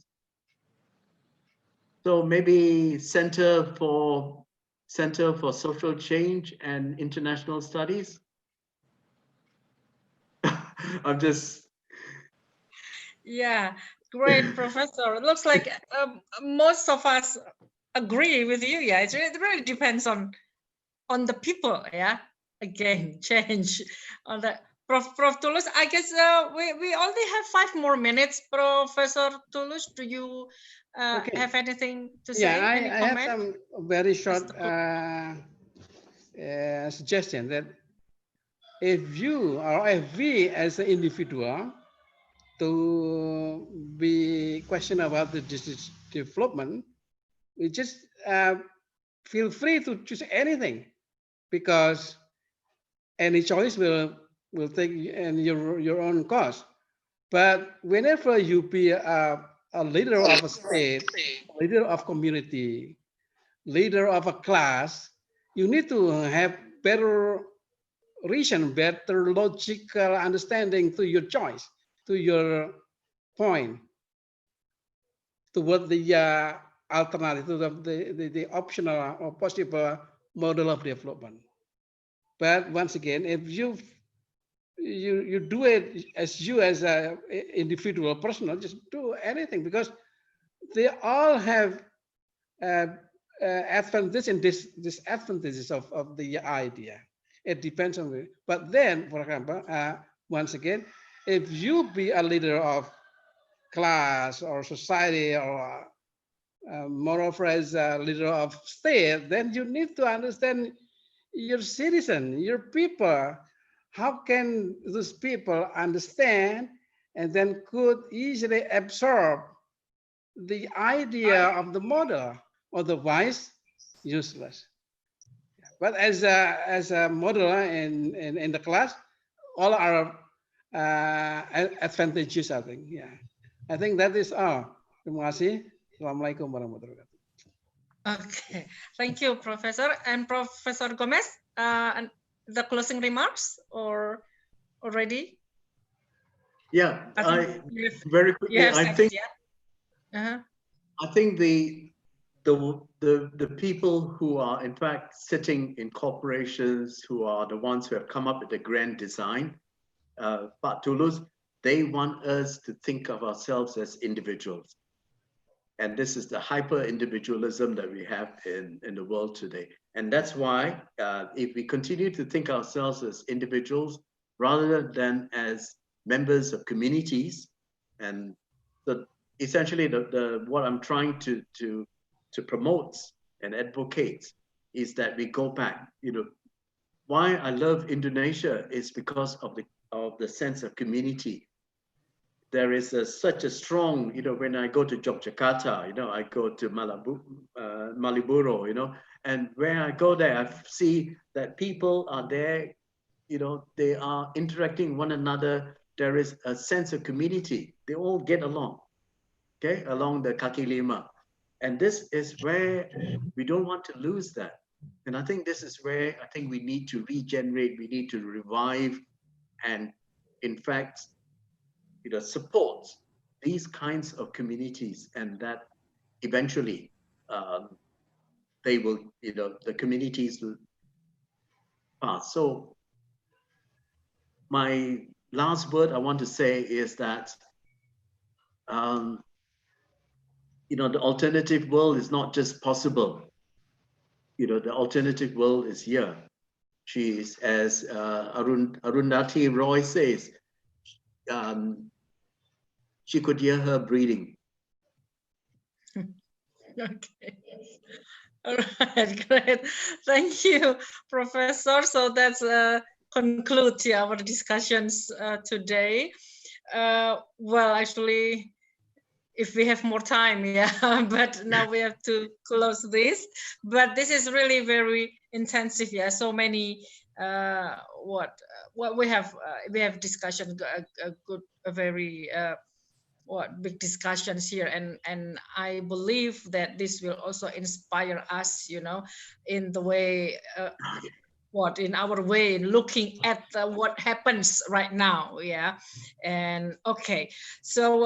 So maybe Center for Social Change and International Studies. I'm just. Yeah, great, Professor. It looks like most of us agree with you. Yeah, it really depends on the people. Yeah, again, change on that. Prof Tulus, I guess we only have 5 more minutes. Professor Tulus, do you have anything to say? Yeah, Any I comment? have some very short suggestion that if you or if we as an individual to be question about the development, we just feel free to choose anything, because any choice will take your own cost. But whenever you be a leader of a state, leader of community, leader of a class, you need to have better reason, better logical understanding to your choice, to your point, toward the alternative, to the optional or possible model of development. But once again, if you do it as an individual person, just do anything, because they all have advantages and disadvantages of the idea. It depends on it. But then, for example, once again, if you be a leader of class or society, or moreover as a leader of state, then you need to understand your citizen, your people. How can those people understand and then could easily absorb the idea of the model? Otherwise, useless. But as a model in the class, all are advantages, I think. Yeah, I think that is all. Terima kasih. Assalamualaikum warahmatullahi wabarakatuh. Okay, thank you, Professor. And Professor Gomez, the closing remarks or already? Yeah, very quickly, you have I said think it, yeah? I think the people who are in fact sitting in corporations, who are the ones who have come up with the grand design, Pak Tulus, they want us to think of ourselves as individuals. And this is the hyper individualism that we have in the world today. And that's why if we continue to think ourselves as individuals rather than as members of communities, and essentially what I'm trying to promote and advocate is that we go back. Why I love Indonesia is because of the sense of community. There is such a strong, when I go to Yogyakarta, I go to Maliburo, and where I go there, I see that people are there, they are interacting one another. There is a sense of community. They all get along, okay, along the Kaki Lima. And this is where we don't want to lose that. And I think this is where I think we need to regenerate, we need to revive, and in fact, support these kinds of communities, and that eventually they will, the communities will pass. So my last word I want to say is that, the alternative world is not just possible. The alternative world is here. She is, as Arundhati Roy says, she could hear her breathing. Okay. All right, great. Thank you, Professor. So that's conclude our discussions today. Well, actually, if we have more time, yeah, but now we have to close this. But this is really very intensive, yeah. So many what we have discussion, a very big discussions here, and I believe that this will also inspire us, in the way in our way looking at what happens right now, yeah. And okay, so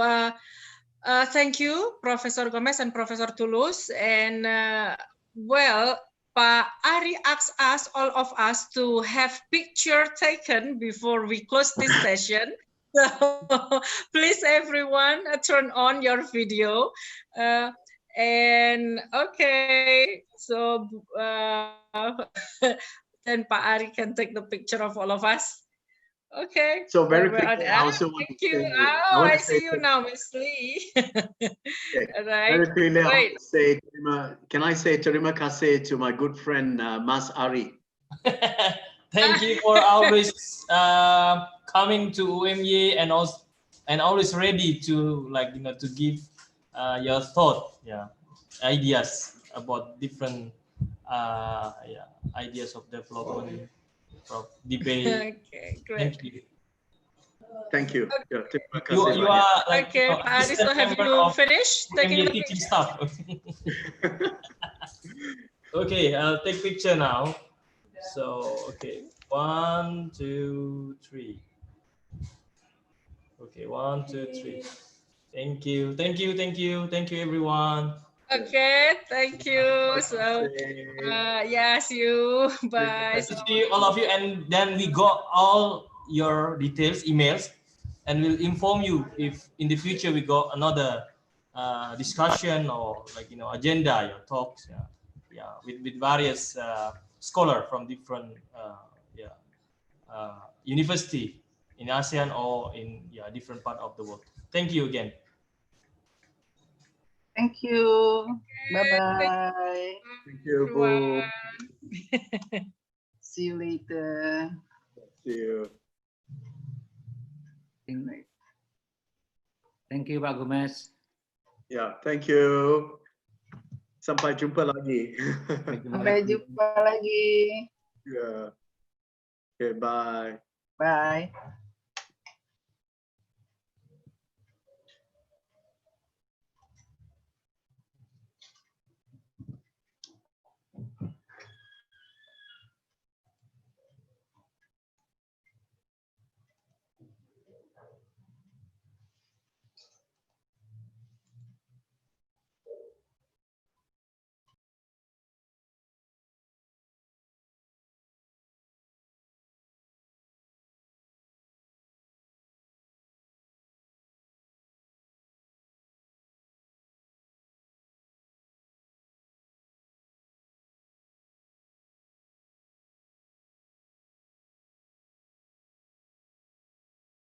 thank you, Professor Gomez and Professor Tulus. And well, Pak Ari asked us, all of us, to have picture taken before we close this session. So please, everyone, turn on your video. And okay, so then Pak Ari can take the picture of all of us. Okay. So very quickly, I also want thank to you. say, I see you now, Miss Lee. okay. Right. Very quickly, I Great. want to say, can I say terima kasih to my good friend Mas Ari? Thank you for always coming to UMY and always ready to to give your thought, ideas about different ideas of development, of debate. Okay, great. Thank you. Thank you. Okay. Yeah, You are like Okay, Pak Ari, so have you finished taking the teaching picture? stuff. Okay, I'll take picture now. So okay, 1, 2, 3. Okay, 1, 2, 3. Thank you, everyone. Okay, thank you. So yeah, see you. Bye. Nice to see all of you, and then we got all your details, emails, and we'll inform you if in the future we got another discussion or agenda, talks, with various scholar from different university in ASEAN or in different part of the world. Thank you again. Thank you. Bye-bye. Thank you, Bu. See you later. See you. Thank you, Pak Gomez. Yeah, thank you. Sampai jumpa lagi. Sampai jumpa lagi. Yeah. Okay, bye. Bye.